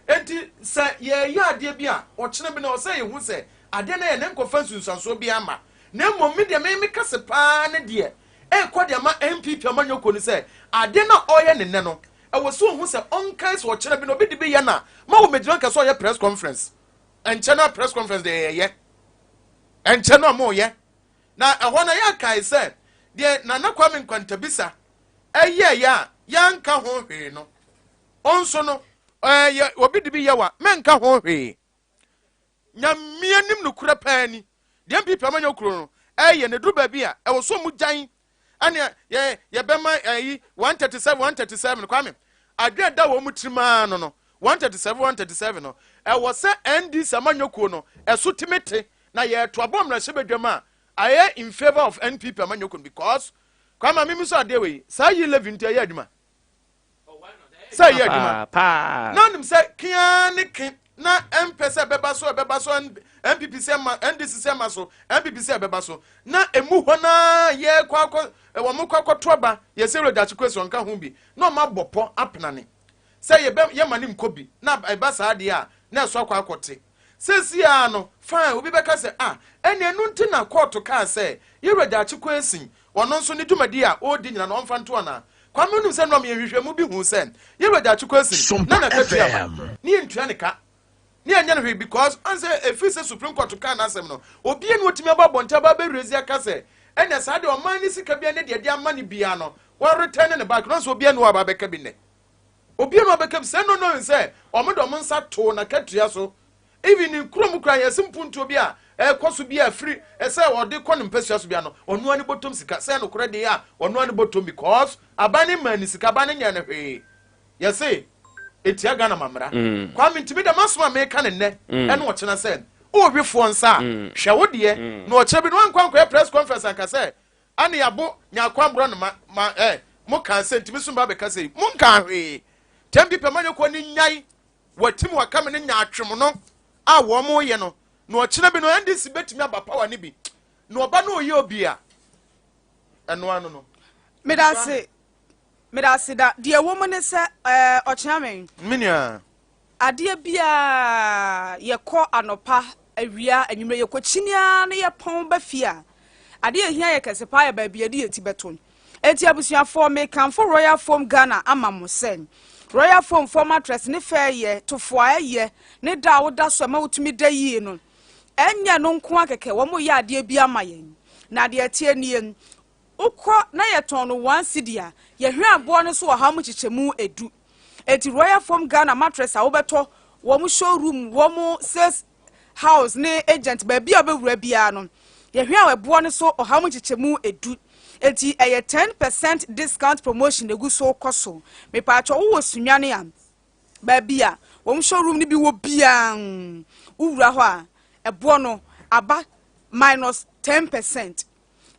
enti se ye ya ade bi a o kene bi na o se ye hu se ade na ye ne nkofa sunsanso bi ama na mmom me de me kase pa ne de kwa de ma MPP amanyoko ni se ade na oye ne ne no e wo so hu se onkai so o kene bi no bi de bi ye na ma wo medina ka so ye press conference en channel press conference de ye en channel mo ye na ehwo na ya kai se de na Kwame Nkwantabisa eye ya nka ho hwe no onso no obi de bi ye wa menka ho hwe nyamia nim no kura paani de MPP amanyoko no ne du ba bi a e wo so mu jan ane ye bema 137 Kwame Adea da wo mutrima no 137 no e wo se NDC amanyoko no e so timete na ye to abom na sebedwama aye in favor of NPP amanyoko because kwama mimi so Adea we say ye 11 to ye aduma say ye aduma na nim say kian na MPC beba so MPP se ma NDC se ma so MPP se beba so na emu ho na ye kwakọ wo mo kwakọ toba ye se roja chikweso nka ho bi na ma bopo apnane se ye manim kobi na eba sa ade a na so kwakote se si a no fine obi beka se ene enu nti na court ka se ye roja chikwesin wono nso ni dwumadi a odi nyina no mfa nto na kwame nu se no me hwehwemu bi hu se ye roja chikwesin na katua ni entua ne ka ni anya no because anse efise Supreme Court kan asem no obi enu otimi ababonta ba berezi aka se enya sa de oman ni sika bia ne de amane bia no wa return ne back no so obi enu aba beka bi ne obi enu abeka se no se omodom nsa to na katua so even in krom kran yasimpuntu obi a koso bia free se ode kɔ ne mpasua so bia no onu ani botom sika se no kore de ya onu ani botom because abane man sika abane nya ne hwe yesi etia Ghana mamra Kwame ntimi da maso ma meka ne nne ene wo kyena se o hwefo nsa hwe wo de na o kye bi no ankwankwa press conference aka se ane yabo nya kwambro ne ma mo kan se ntimi so ba be ka se mo nka hwe tembi pemanyo ko ni nyai watim wakame ne nya atwem no a wo mo ye no na o kyena bi no NDC betimi aba power ne bi na oba no oye obi a eno anu no Medasi da die woman is ochame minia Adea bia ye ko anopa awia anwumre ye ko chinia na ye pon ba fia Adea hia ye kesepa ya ba bia de etibeton eti abusuafo me kanfo Royal Foam Ghana amamosen Royal Foam formatress ne fa ye tofo aye ne da woda so ma wutumi da yi no enya no nko akeke wo mo ye Adea bia mayen na de tie nie ukọ na ye ton no 1 cedi ye hwe abo no so ha mu chichemu edu eti Royal Foam Ghana mattress a wo beto wo mu showroom wo mu sales house ne agent ba bia bewura bia no ye hwe abo no so ha mu chichemu edu eti eye 10% discount promotion egu so koso me pa cho wo Sunyani a ba bia wo mu showroom ni bi wo bia uwura ho a ebo no aba minus 10%.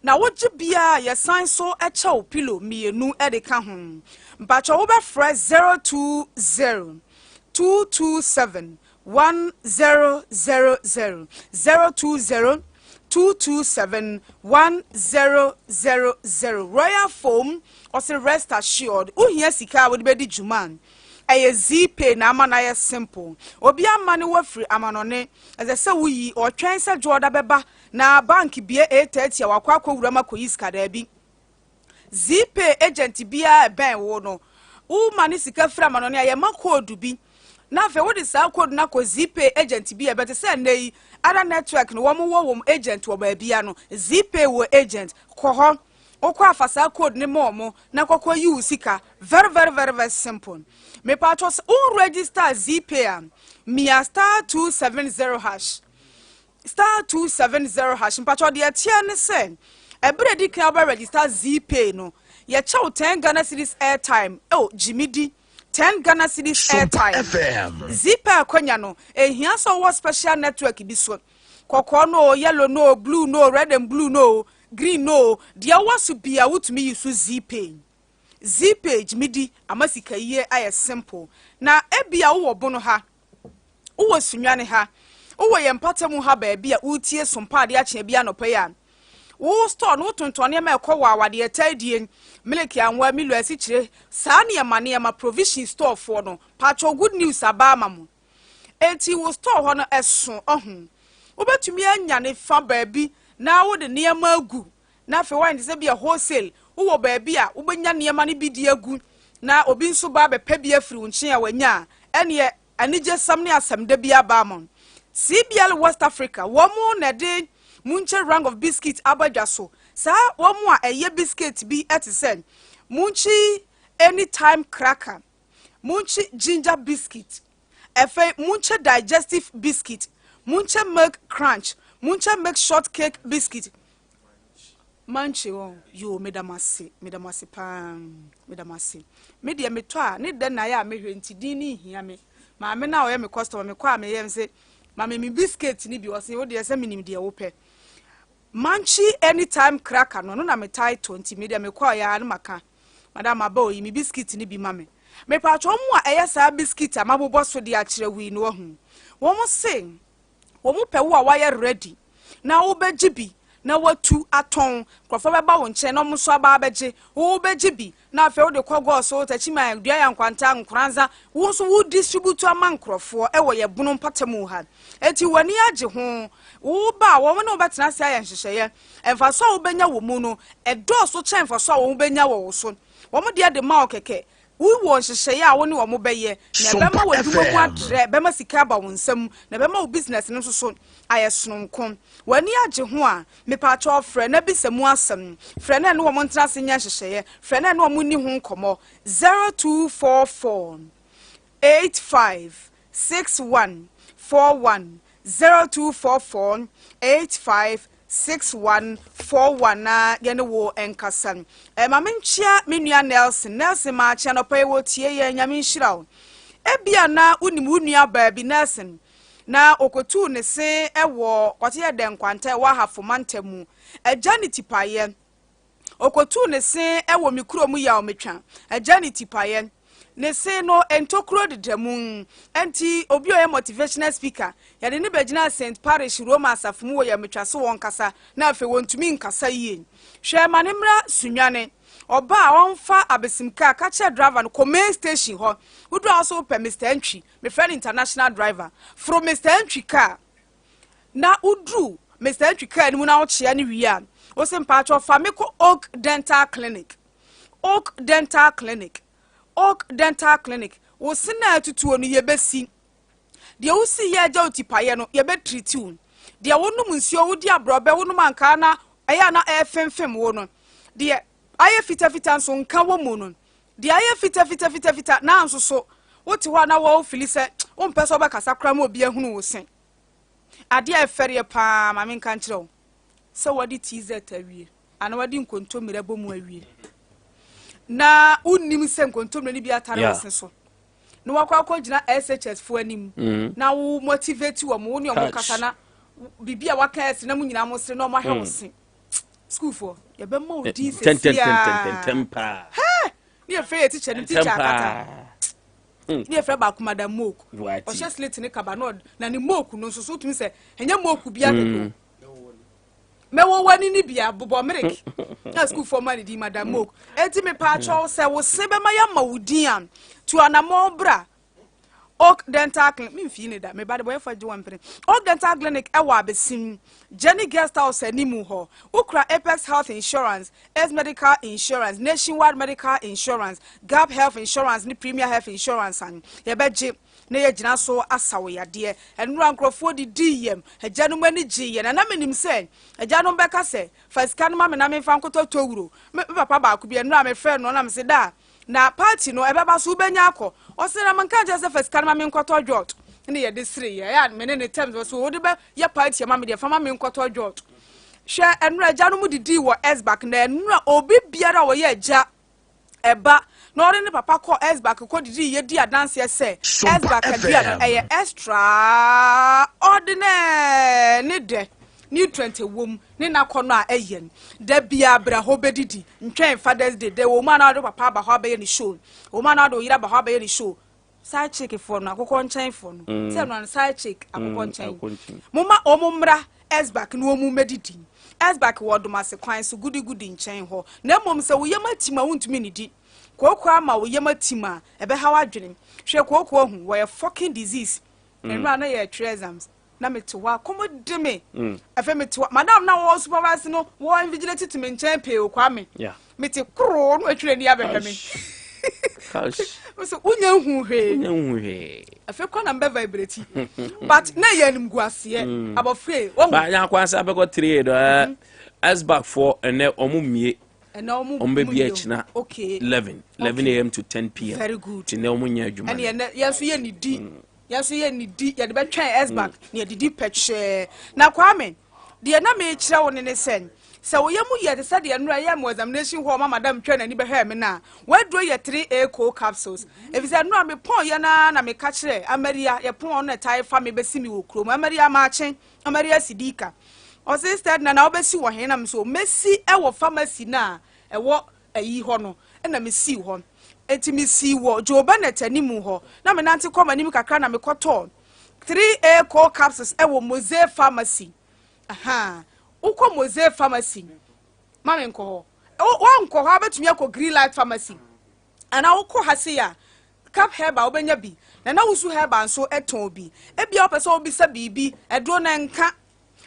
Na woje bia ye sign so echa o pillow mienu edeka ho mpacho wo be fresh 020 227 1000 020 227 1000 Royal Foam or say rest assured uhia sika wo de bedi juman eye zipe na amana ye simple obi amane wo free amanone as I say we or twen se joda beba na bank bie 830 wakwa wura makoyi sika da bi zipe agent bia ben wo no u mani sika free amanone aye makode bi na fe wo de sa code na ko zipe agent bia bet say nei other network no wo agent wo ba bia no zipe wo agent ko ho okwa afasa code ne momo na kokwa yu sika very simple me patros un register zpay mia *270# *270# patro de tie ne se Every day can register ZPay no. Ye chow 10 Ghana cedis airtime. Oh, Jimmy D. 10 Ghana cedis airtime. ZPay akonya no. Here so what special network bi so. Koko no, yellow no, blue no, red and blue no, green no. Dia was be a would me use ZPay. ZPay Jimmy D amasika ye aye simple. Na ebia wo bono ha. Uwe Sunyani ha. Uwe yempata mu ha baby a utie Sompa de ache bia no paya. Wo store no tontone ma ekwa wa de etadie milk anwa milu asichire saa ne ma provision store for no pacho good news abama mu. Enti wo store ho no eso ohun. Obetumi anya ne fa baby na wo de niema agu. Na fe wan de se bia wholesale wo baby a wo benya niema ne bi de agu na obi nso ba be pa bia firi unche a wanya ene anije sam ne asam da bia ba mon. CBL West Africa womo na de munche rang of biscuit Abia so sa womo a eye biscuit bi etisen munchi anytime cracker munchi ginger biscuit efe munche digestive biscuit munche milk crunch munche milk shortcake biscuit manche oh yo medamase pam medamase me de me to a ne de na ya me hwenti din ni hia me ma me na o ye me customer me kwa me yem se ma me biscuit ni bi o se wo de se minim de wo pe manchi anytime cracker no na me tie 20 me de me kwa ya na maka madam aba yi me biscuit ni bi ma me pa cho mu a eye sa biscuit amabobo so de a kire wi no hu wo mo sing wo mo pe wo a wa ye ready na wo begibi na watu aton krofo beba wo nche no mso aba beje wo begibi na afi wo de kogo so tachima dua ya nkwanta nkranza wo so wo distribute ama krofo e wo ye bunu mpatamu ha eti wani age ho wo ba wo no betena se aye nhyehyeye emfa so wo benya wo mu no edo so chen fa so wo benya wo so wo mo de ma okeke we won hyehyeye a wo ne wo mo beye na bema wo dumo mu adre bema sika ba wo nsam na bema wo business no so ayesnonkon wani age ho a me pa cho frɛ na bi semu asem frɛ na ne wo mo ntena se nya hyehyeye frɛ na ne wo mo ni ho nkomo 0244 856141 0244 856141 na gene wo enkasan ma menchia menua Nelson ma chia no pay wo tie ye nyame nhirawo ebia na unim unua baabi Nelson na okotu ne se ewo kwate ye den kwanta wa hafo mantamu ajanity paye okotu ne se ewo mikro mu ya ometwa ajanity paye ne se no entokro de demu enti obi oye motivational speaker ya de ne begina St Parish Roma asafumu wo ya metwa so won kasa na afi wontumi nkasa yie hwe manemra Sunyani oba onfa abesimka ka che driver no command station ho udu also per Mr Entry my friend international driver from Mr Entry car na udu Mr Entry car ni mu na wo chia ni wi o se mpacho famiko Oak Dental Clinic wo sina atutuo no ye besi de wo si ye ja otipaye no ye be treat you de wonum nsuo wo di abrobe wonum anka na eya na efemfem wo no de aye fita nso nka wo mu no de aye fita na nso so woti ho na wo fili se wo mpese obekasa kra ma obi ahunu wo sen ade efere pa ma men kan kire wo se wodi TZ awie ana wodi nkontomire bomu awie na unim se nkontomire ni bi atare wo so no wakwa gina SHS fo anim na wo motivate wo mo ne o kasa na bibia waka ese na mu nyina mo sere na o ma hwe wo sen school for ye be ma odi se tempa ni e fe teacher ni teacher akata ni e fe ba ku madam moku o she slate ni cabanod na ni moku no so tumi se enye moku bia do me wo wani ni bia bobo amerik na school for man di madam moku enti me pa cho se wo se be ma ya ma wudin to anamo bra Oak Dental Clinic me fi ni da me ba de boy fa ji wan pere Oak Dental Clinic e wa besim Jenny Guest House animu ho ukra Apex Health Insurance S Medical Insurance Nationwide Medical Insurance Gap Health Insurance ni Premier Health Insurance an ye beje na ye gina so asawo yade enura nkrofo di diem agya no mani giye na menim se agya no beka se first kan ma me na me fa nkoto towuro me papa ba ku bi enura me friend no na me se da na party no ebeba so benya akọ o se na manka je se first kan ma me nkoto jot ne ye de sire ye ya me ne terms so wo de be ye party ma me de fa ma me nkoto jot she enra ja no mu didi wo S-back na enra obi biara wo ye ja eba na ore ne papa call S-back ko didi ye di adanse se S-back bia no extra ordinary ne de nutrient wom ne nakono a eyen da bia bra ho bedidi ntwen Father's Day de wo ma na do papa ba ho ba ye ni show wo ma na do yira ba ho ba ye ni show side chick for no akoko nchen for no say no side chick akoko nchen mama omumra S-back no omu medidi S-back wo do mase kwan so gudi nchen ho na mom se wo yema tima wontumi ni di kwokwa ama wo yema tima ebe ha wadwene hwe kwokwa hu wo fucking disease enra na ye exams na metewa komodeme afa metewa madam na wo supervise no wo invigilate to me nchen pe okwa me mete kro no atwere ni abehwe me Gosh. So unya hu hwe afa kwa na mbe vibrate but na ye nim guase abofre wo ba nya kwansa be ko 3 do S-back for ene omumie ombe bi achina okay 11 am to 10 p.m. very good tine omunya adwuma and ye so ye ni di yes ye ni di ye de be twen S-back na ye didi peche na kwame de na me kire wo ne sen se wo ye mu ye de se de no ye mo examination ho ma madam twen ani be ha me na wadro ye 3A co capsules if say no me pon ye na me ka kire amaria ye pon no tai fa me be si mi wo krom amaria ma chen amaria sidika o sister na obesi wo he na me so mesi e wo pharmacy na e wo ayi ho no na me si ho etimi si wo joba na tanimu ho na me nante koma nim kakra na me koto 3A co capsules e wo Mose pharmacy aha uko Mose pharmacy mame nko ho wa nko ho abetumi akọ Green Light pharmacy ana uko hase ya cap herba obenya bi na wusu herba nso eton bi e bia opese obi sa bibi edro na nka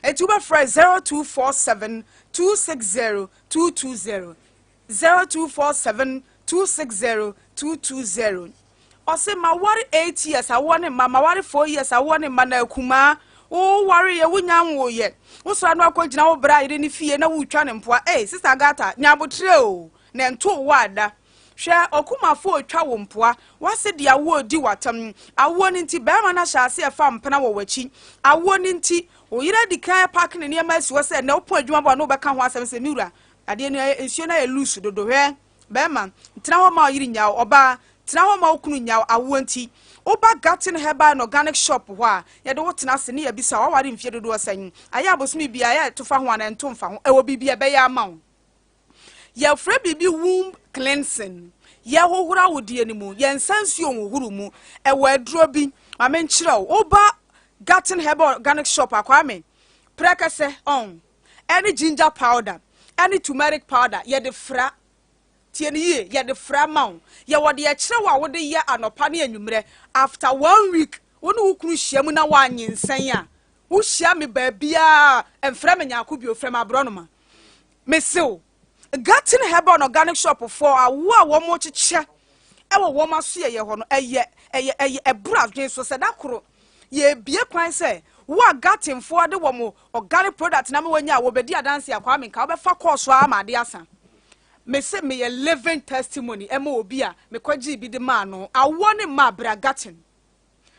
etuba fresh 0247 260 220 0247 260-220. Ose ma wari 8 years awone ma wari 4 years awone ma na akuma o wari ye wunyan wo ye wo so anu akogina wo bra ire ni fie na wutwa ne mpoa sister gata nyabotre o na nto wada hwe okuma fo otwa wo mpoa wase dia wo di watam awo ni nti be ma na hyase e fa mpena wo wachi awo ni nti o yira di kan park ne ne ma si wo se na opo adwuma bo na obeka ho asem se miwura ade ne ensuo na ye loose dodo hwe Bema, tina ma yiri nya oba, tina ma okunu nya awonti. Oba Garden Herbal and Organic Shop wa, ye do tina se ne ya bisa wa wari mfie dodo asan. Aya abosumi bia ya to fa ho ana nto mfa ho. E wo bibia be ya ma wo. Ye frɛ bibi womb cleansing. Ye hohura wodie ni mu, ye nsansuo hohuru mu. E wo aduro bi, ame nkyerɛ wo. Oba Garden Herbal Organic Shop akwame. Prekase on. Any ginger powder, any turmeric powder, ye de fra tieni ye de frama ye wode ye kire wa wode ye anopa ne anwumre after 1 week wonu wukunu hia mu na wanyensan a wo hia me ba bia emfra me nyako bi ofrem abronoma mesew Garden Herbal Organic Shop for awo a wo mo kyeche e wo maso ye ho no eye ebura dwen so se da koro ye bie kwan se wo Garden for de wo mo organic product na me wanya wo bedi adanse akwa me ka wo be fa course a ma de asa me say me a living testimony ema obi a me kwaji bi de ma no awo ne ma bragatin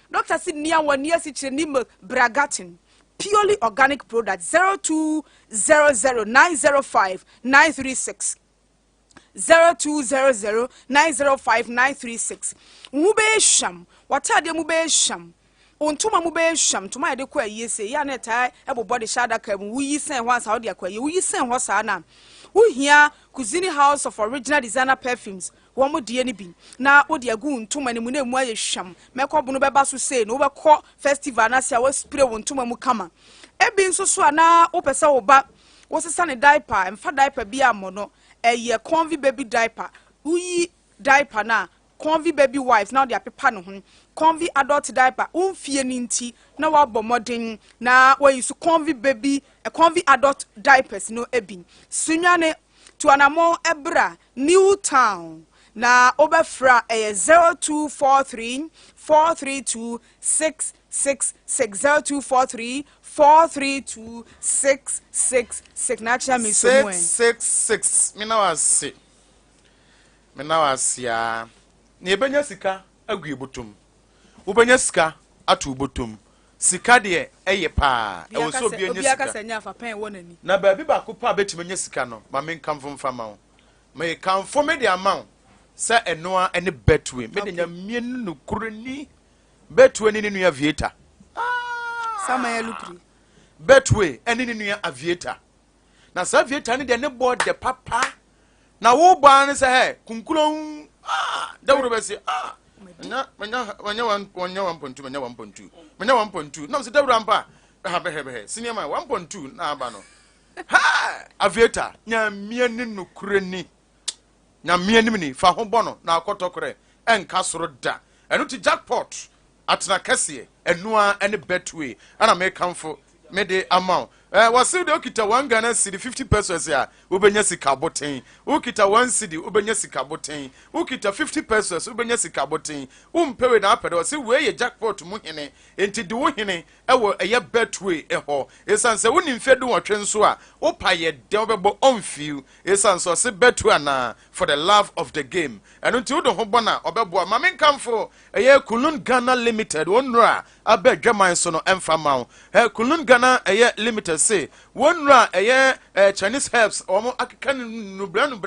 doctor said nia woni asi kire ni bragatin purely organic product 0200905936 0200905936 mu be sham watade mu be sham ontuma mu be sham tuma ye de kwa yese ya na tai ebobo de shada ka mu yi sen ho asa wo de kwa ye wi sen ho sa na uhia Cuisine House of Original Designer Perfumes wo mo die ni bi na wo de agu ntoma ni mu na mu aye hwam mekọ bunu beba so sei no wobekọ festival na sia wo spray wo ntoma mu kama ebi nso so na wo pese wo ba wo sesa ne diaper emfa diaper bi amono eye convi baby diaper uyi diaper na convi baby wipes na de apepa no ho convi adult diaper umfie ni nti na wa bomodin na wo yisu convi baby convi adult diapers no ebi Sunyani to anamo ebra New Town na obefra 0243 432 666 0243 432 666 na cha mi so mo 666 mina wasi ne benya sika agu ibotum wo benya sika atu ibotum sika de eye pa e wo so bi enya sika senya fa pen wonani na ba bi ba ko pa betime nya sika no ma me nkamfo mfa ma wo me kamfo me de amount se enoa ene betwe me de nya mienu no kurani betwe ni nua aviator sama ya lupri betwe ene ni nua aviator na sa aviator ni de ne board de papa na wo ba ne se he kunkulon da wuro be se manya 1.2 manya 1.2 na se da wuro ampa ha be senior man 1.2 na aba no ha aviator nya mienu no kurani na mienu ni fa ho bono na akotokore enka soro da eno ti jackpot atena kese enua ene betway ana me kamfo me de amount wasi de okita 1 Ghana cedi 50 pesos ya ubenya sika boten ukita 1 cedi ubenya sika boten ukita 50 pesos ubenya sika boten umpewe na apede wasi we ye jackpot mu hene enti de wo hene ewo eye betway eho esanse woni mfedu wotwe nso a opa ye de obebo onfiu esanse se betway na for the love of the game eno nti wo de ho bona obebo ma men kamfo eye Kulun Ghana Limited wonra abedwaman so no emfa mawo Kulun Ghana eye limited say wonra eye Chinese herbs omo akeka no branu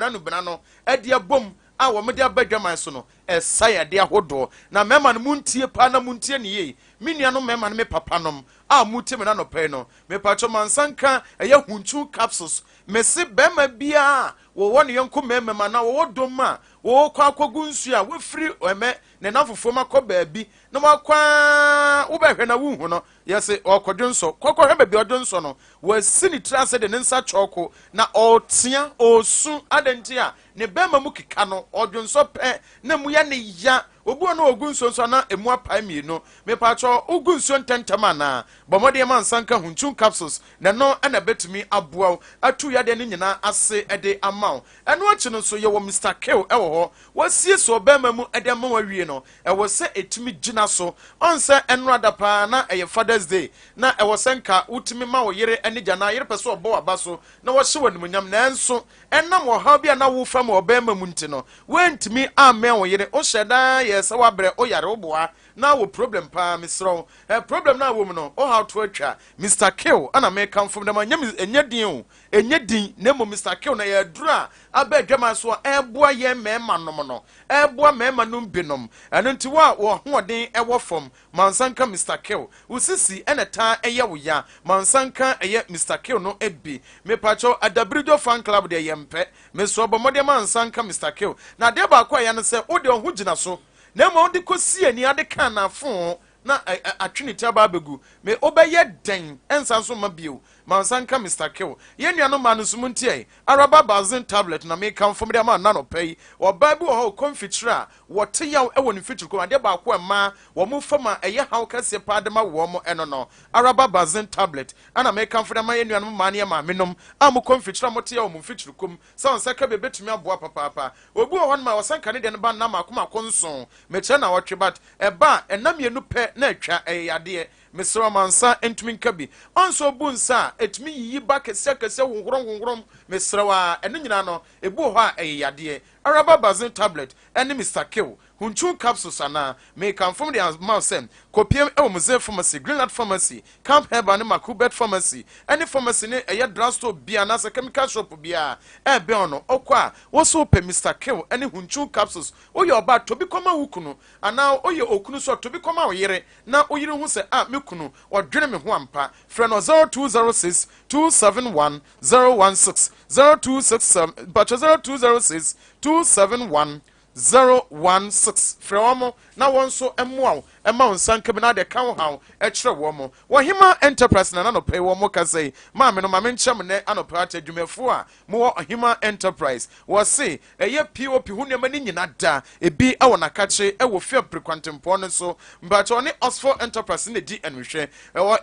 no edia bom a wo mede abadwaman so no esaya de ahodo na mema no muntie pa na muntie ne ye minia no mema no me papa nom a mutie me na no pe no me pacho mansanka eye hunchu capsules mesi bema bia wo woni yonko mema na wo dom a wo kwa akogu nsu a wo free eme ne na fofo makọ baabi na makwa wo behwe na wo hu no yesi okodwonso kokọ hwe baabi odwonso no wasi ni trase de nsa choko na otia osu adentia ne bema mu kika no odwonso pe na mu ya ne ya obu no ogunso nso na emu apai mienu me pacho ogunso ntentama na bomode man sanka hunchun capsules na no na betumi aboa atu ya de ne nyina ase ede amount eno achi no so ye wo Mr. Kill ewo ho wasie so bema mu ede ma wawie no ewo se etumi gina so onse eno adapa na eye Father's Day na ewo senka utumi ma wo yere ene gya yere pese obo aba so na wo hye wanimunyam na enso enam wo ha bia na wo fam obema mu nti no wentumi amen wo yere o hyeda yes wabre o yare oboa na wo problem pa misro problem na wo mu no o how to atwa Mr. Kill ana me come from them enye din na mo Mr. Kill na ya dura abadwama so eboa ye mema nom no eboa mema nom binom eno nti wo hoden ewo fom mansanka Mr. Kill usisi eneta eye wo ya mansanka eye Mr. Kill no ebi me pacho adabrido fan club de yempe me so bomode mansanka Mr. Kill na de ba kwa ya no se wo de ho gina so na mo de kosi ani ade kan na fon na atwinita ba begu me obeye den ensan so ma bio mansanka Mr. Kill ye nuano ma no sumuntie araba bazin tablet na me kan fom de ma na no pay o bible ho confiture wote yaw e woni fiture ko ade ba ko ma wo mu fama eye haw kase pa de ma wo mo eno no araba bazin tablet ana me kan fom de ma ye nuano ma na ma menom am confiture mo te yaw mo fiture kom san saka be betumi aboa papa obu ho ma wasanka ne de ne ba na ma akoma konson me che na wotwe bat e ba enam ye nu pe na atwa yade Mr. Mansa entumi nkabi onso bunsa etumi yi ba kese honhorom Mr. wa eno nyina no ebu ho a yade araba bazin tablet ene Mr. Kill hunchu capsules ana me kan from the mousem kopiem e muze pharmacy Greenland pharmacy Camp Herb ne Makubet pharmacy any pharmacy ne eye drugstore bia na se chemical shop bia e be ono okwa wo so pe Mr. Kill any hunchu capsules oye oba to bi koma wukunu ana oye okunu so to bi koma oyere na oyire hu se mekunu odwene me ho ampa frɛ no 0206 271 016 0267 but 0206 271 016 Freomo na wonso emwa ema onsanka bi na de kan haw e kire wo mo wo hima enterprise na no pay wo mo ka say ma me no ma me nchem ne anopa atadwumefo a mo wo hima enterprise wo say eye pop hu ne mani nyina da ebi e wo nakache e wo fia prekwantempo no so mbacho ne Oxford enterprise ne di enhwe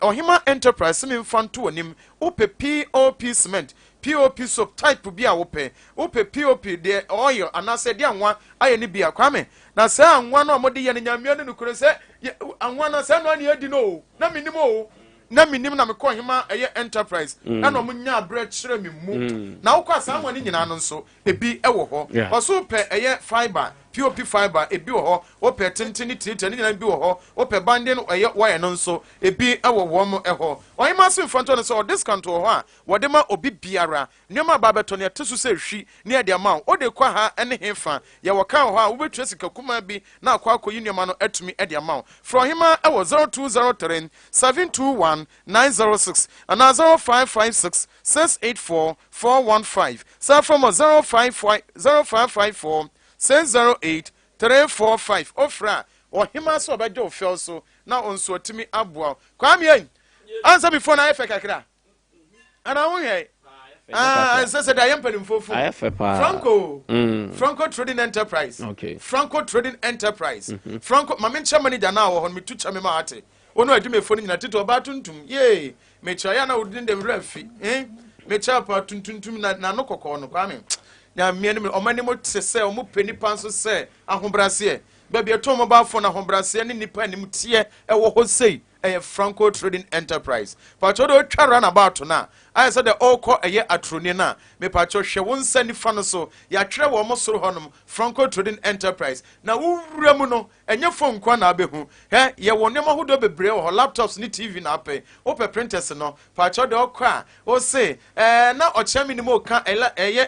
o hima enterprise me mfanto onim ope pop cement POP soap type bi a wope POP de oil anase de anwa aye ni bia kwame na se anwa no mode ye nyamia ne nukure se anwa na se no ani adi no na minim o na minim na mekọ hima eye enterprise na no munya bread chire mi mu na wokọ asa anwa ni nyina no nso ebi ewo ho oso pe eye fiber pop fiber ebi wo ho ope tenteni tita ni nyina bi wo ho ope bande no wire no nso ebi ewo wo mo eho ohima so mfanto no so discount wo ho a wo de ma obi biara nyoma ba beto ne tesu se hwi ne de ma wo de kwa ha ene hefa ye wo ka ho a wo betua sika kuma bi na akwa akoyi nyoma no atumi de ma from hima ewo 0203 721 906 and 0556 684 415 so from 0554 608 345 ofra ohima so obejo fel so na onso otimi aboa kwame yin answer before na efe kakra ana wo ye say da yempelin fofu Franco Trading Enterprise. Okay. Franco Trading Enterprise. Franco mamincha manager na wo hon metu chame ma ate ono adwuma fo nyina tito oba tuntum ye me chaya na wodin dem rafi me chapa tuntum na no kokko no kwame na me ni omani mo tse o mo peni panso se ahobrase ba bia to mo ba fo na ahobrase ni nipa ni mtie e wo ho sei Franco Trading Enterprise. Pacho do twa run about na. I said the all call atroni na. Me pacho hwe won sani fa no so. Ya twere wo mo soro honom Franco Trading Enterprise. Na wura mu no enye phone kwa na abehu. Ye wo nema hodo bebre wo laptops ni TV na ape. Ope printers no. Pacho de okwa. O say na ochemi ni mo ka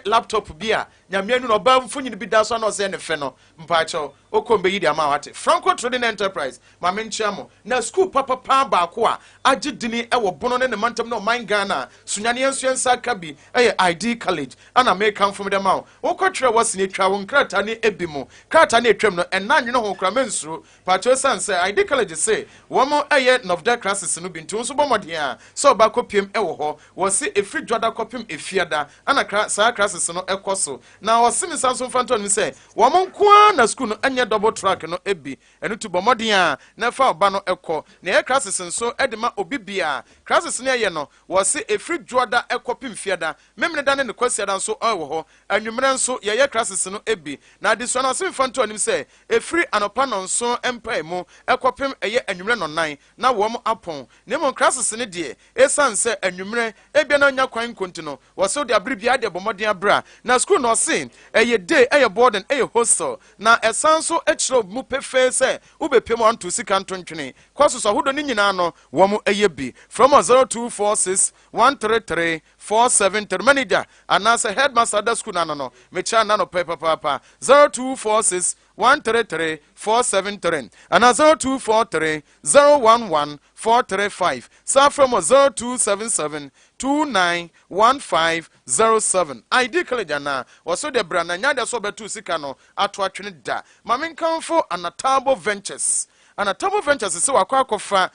laptop bia. Nyamianu no ba mfonyi bi da so na o say ne fe no. Mpacho okombe yi dia ma wate. Franco Trading Enterprise. Ma menchiamo. Na school papa pa ba ko a agidini ewo bono ne mantam no man Ghana Sunyani ensuensa kabi ID college ana make come from them out okotwere wasini twa won krata ne ebimo krata ne etwam no enanwe no ho krama nsuro pacho sanse ID college say womo novda classes no bintu so bomode a so ba kopiem ewo ho wose efri dwada kopiem efiada ana sa classes no ekoso na wose mi sanso fanto no say womo nko na school no anya double track no ebi enu tu bomode a na fa oba no ekọ na classes nso edema obibia classes ne ye no wose efri dwada ekopim fiada memne da ne kwasiada nso ewo ho anwumre nso ye classes no ebi na de so na se fanto anim say efri anopa no nso empaimu ekopim anwumre no nan na wo mo apon ne mo classes ne de esanse anwumre ebia na nya kwan kontino wose de abribia de bomoden abra na school no se day board and hostel na esanso echiro mu pefe se ubepem onto sika ntontwene kwaso so hodo ni nyina no wo mo bi from 0246 133 473 manager anasa headmaster da school no mecha na no papa 0246 133 473 and 0243 011 435 so from 0277 291507 ID college na waso de brana nya so betu sika no ato atwene da mamenkanfo Anatabo Ventures Anatabo Ventures se wakwa akofa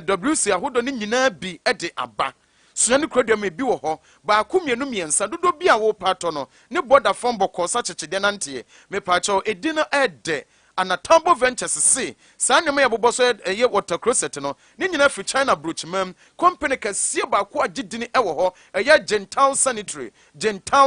WC ahodo ni nyina bi de aba Sunyani krodem bi wo ho ba akumienu miensa dodo bi a wo pato no ne border form boko sa chechede nante me pacho edina ede Anatabo Ventures se sanema yeboboso water closet no ni nyina fi China brochmam company kasie ba ko agidini ewo ho Gentle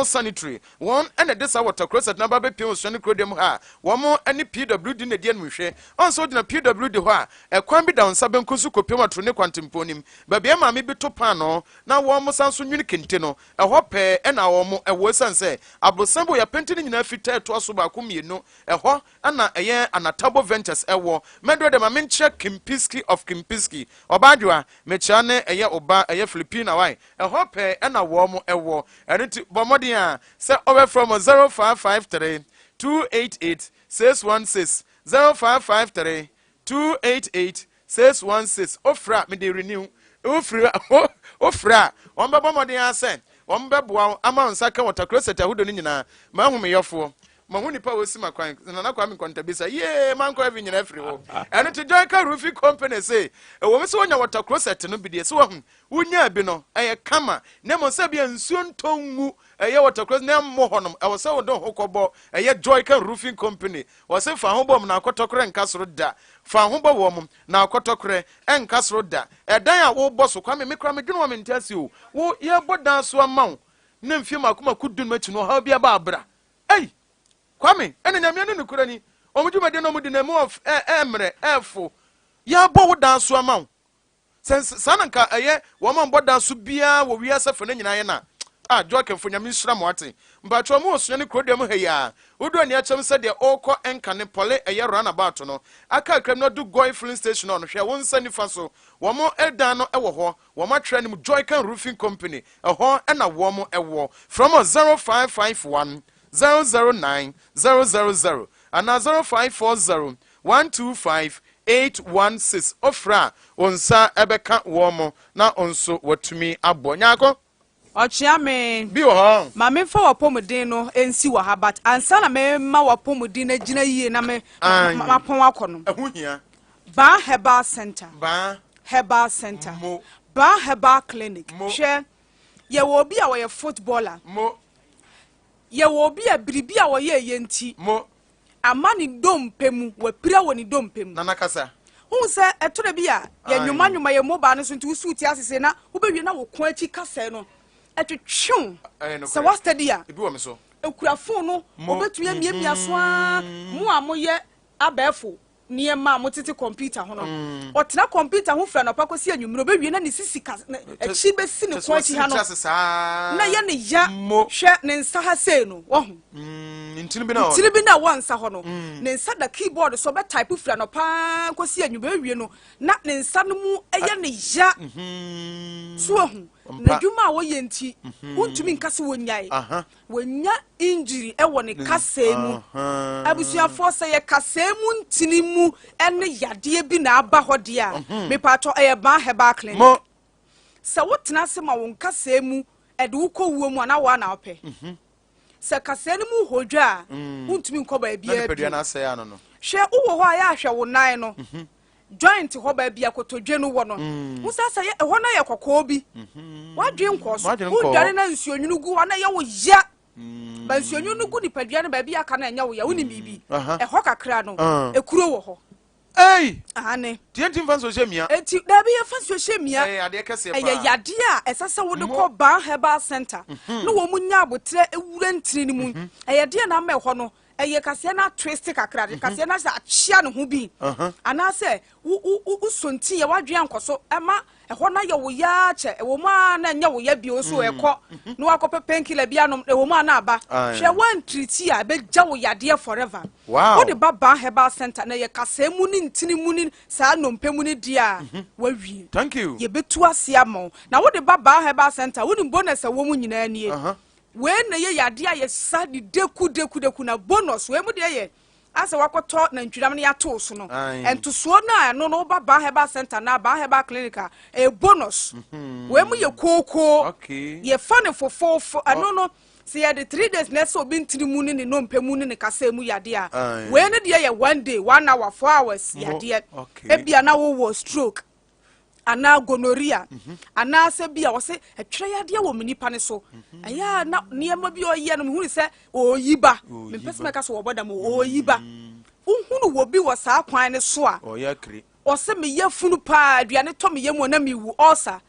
Sanitary one and this water closet na ba be pin Sunyani krodem ha wo mo ani PWD na die nhwe onso dina PWD ho a ekwan bi da nsa benkosu kopem atro ne kwantemponim ba bia ma me bi to pan no na wo mo sanso nwini kente no eho pe na wo mo ewo sanse abrosambo ya penti ni nyina fi teto aso ba ko mienu eho ana Anatabo Ventures ewo medro de mamenche Kimpiski of Kimpiski obadwa mechane oba Filipina why eho pe na wo mo ewo eniti bomodi a say over from 0553 288 616 0553 288 616 ofra me de renew ofra omba bomodi a say omba boa ama nsaka water closet ahodo ni nyina ma hu me yofo mahuni pa wosi makwan na kwa Nkwantabisa ye manko evi nyina afiri wo eno to join ka roofing company say wo me so wonya water closet no bi de so wo wonya bi no kama ne mo se bia nsuo ntongu water closet ne mo honom wo se wo don hokobo joy ka roofing company wo se fa ho bom na akotokre nkasoro da fa ho bo wo mum na akotokre enkasoro da edan a wo boso kwa me kra me dwene wo mentasi wo ye bodan so amaw ne mfie makoma kudun machi no ha bia ba abra Kwame ene nyamia ne nukura ni omudwumade no mudi na mu of emre efo ya bo wo dan so amaw sananka wo man bo dan so bia wo wiase fo ne nyina ye na joy can for Yamisra Martin. But you almost any crodium here. Would do any atom said the oko and can pole a year runabout no. I cannot do going filling station on. She won't send it faso. One more Eldano Ewo, one more training Joy can roofing company, a horn and a warm a war from a 0551 009 000 and a 0540 125 816 ofra onsa ebeka womo na onso watumi abo nyako ochia me bi ho ma me fa wapomuden no ensi wa ha but ansa na me ma wapomuden na gina yie na me mapon akono ehuhia ba herbal center mo ba herbal clinic hwe ye wo bi a wo ye footballer mo ye wo bi a biribi a wo ye yenti mo amani dompemu wapira woni dompemu nana kasa hu se etore bi a ye nwuma ye moba no so nti usuti asese na wo bewie na wo kon achi kasa no etwetwe se wa study a ebi wo me so ekura phone no obetu ye miamia so a mu amoye abefo niema motete computer ho no otena computer ho fra no pakosi anwumro bewie na ne sisi achi besi ne kwachi ha no na ye ne ya hwe ne nsa ha sei no wo ho ntini bi na wansa ho no ne nsa da keyboard so be type fra no pa kosi anwumro bewie no na ne nsa no mu eye ne ya so ho na dwuma wo ye nti untumi nkase wonyae wonya injury e wo ne kasemu abusuafo se ye kasemu ntini mu ene yade bi na aba ho de a me pato e ba heba clinic se wotena se ma won kasemu e de ukowuo mu na wa na ope se kasenu mu hodwa untumi nkoba bia pedua na se ya no no hwe uwo ho ya hwe wo nan no joint ho ba bia kotodwe no wo no musa sa ye ho na ye kokko bi wadwe nkoso udware na nsuonwunu gu wa na ye wo ya ba nsuonwunu gu ni pedua no ba bia aka na nya wo ya woni bibi ho kakra no ekuro wo ho ane tienti fan social media enti da bi ye fan social media ade kase pa yade a esasa wo de ko ban herbal center no wo munya abotre ewura ntiri ni mu yade na ma ho no eye kase na twist kakra de kase na sa achia no ho bi ana se wo sonti ye wadwe ankoso ema ho na ye wo ya che wo ma na nya wo ya bi o so ekọ no akọ painkiller bi anom wo ma na aba hwe wan treat a be gya wo yade forever wo de baba herbal center na ye kase mu ni ntini mu ni sa nompe mu ni dia wawie thank you ye betu ase amo na wo de baba herbal center wo ni bonus wo mu nyina nie when na ye yade a ye sa di deku na bonus we mu de ye asa wakoto na ntwidam na ya to so no entoso na no baba herbal center na ba herbal clinic a bonus we mu ye koko ye fane fofo no se ye the 3 days na so bi ntiri mu ni no mpɛ mu ni kasa mu yade a we ne de ye 1 day 1 hour 4 hours yade e bia na wo stroke ana gonorrhea ana se bia wo se etwere yade wo menipa ne so aya na niema bi o ye no hu se oyiba me pese me ka so wo boda mo oyiba unhunu wo bi wo saa kwan ne so a o ya kri o se me yafunu pa aduane to me yemu na me wu ulcer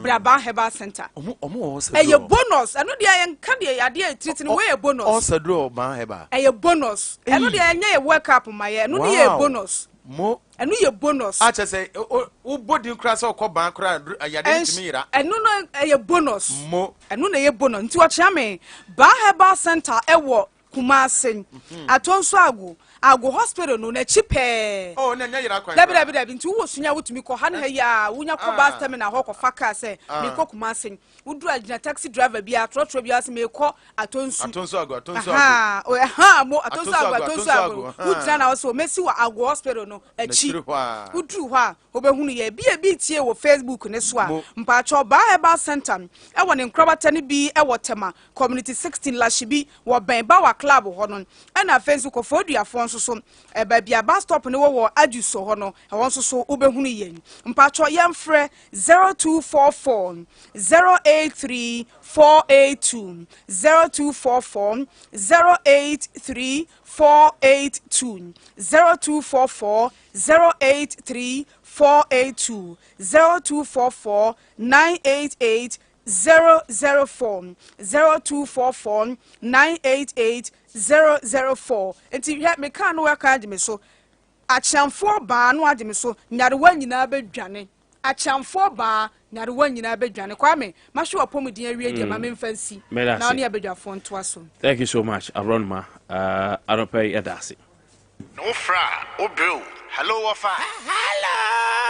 braba herbal center omo eye bonus eno de ye nka de yade a treat ne we bonus ulcer do ba herbal eye bonus eno de enya ye wake up ma ye no de ye bonus mo enu ye bonus acha say wo body nkra say okoban kra yade ntimi yira enu no ye bonus mo enu na ye bonus nti wo chia me ba herbal center ewo Kumasi atonso ago hospital no na chipe na nya yira kwan dabi nti wo sunya wotumi ko ha na ya wunya ko ba stamina ho ko faka se me ko Kumasi wudu agina taxi driver bia trotro bia se me ko atonso ago mo atonso ago wutra na wo so mesi wa ago hospital no achi wudu ho obehunu ye bi tie wo Facebook ne so a mpacho ba herbal center e wo ne nkrobata ne bi e wo tema community 16 lashibi wo ben ba wa club ho no na Facebook of oduafo so ba bia bus stop ne wo ajuso ho no e won so obehunu ye mpacho ye mfre 0244 083 482 0244 083 482 0244 083 482 0244 988 004 0244 988 004 enti me kan no waka ade me so achamfo ba no ade me so nyare wa nyina ba dwane achamfo ba na rewa nyina bedwane kwame mahwe opomudin awie dia ma memfansi na oni abedwafo nto aso. Thank you so much Abronma Aropai Edasi. No fra obro. Hello Wafa. Hello.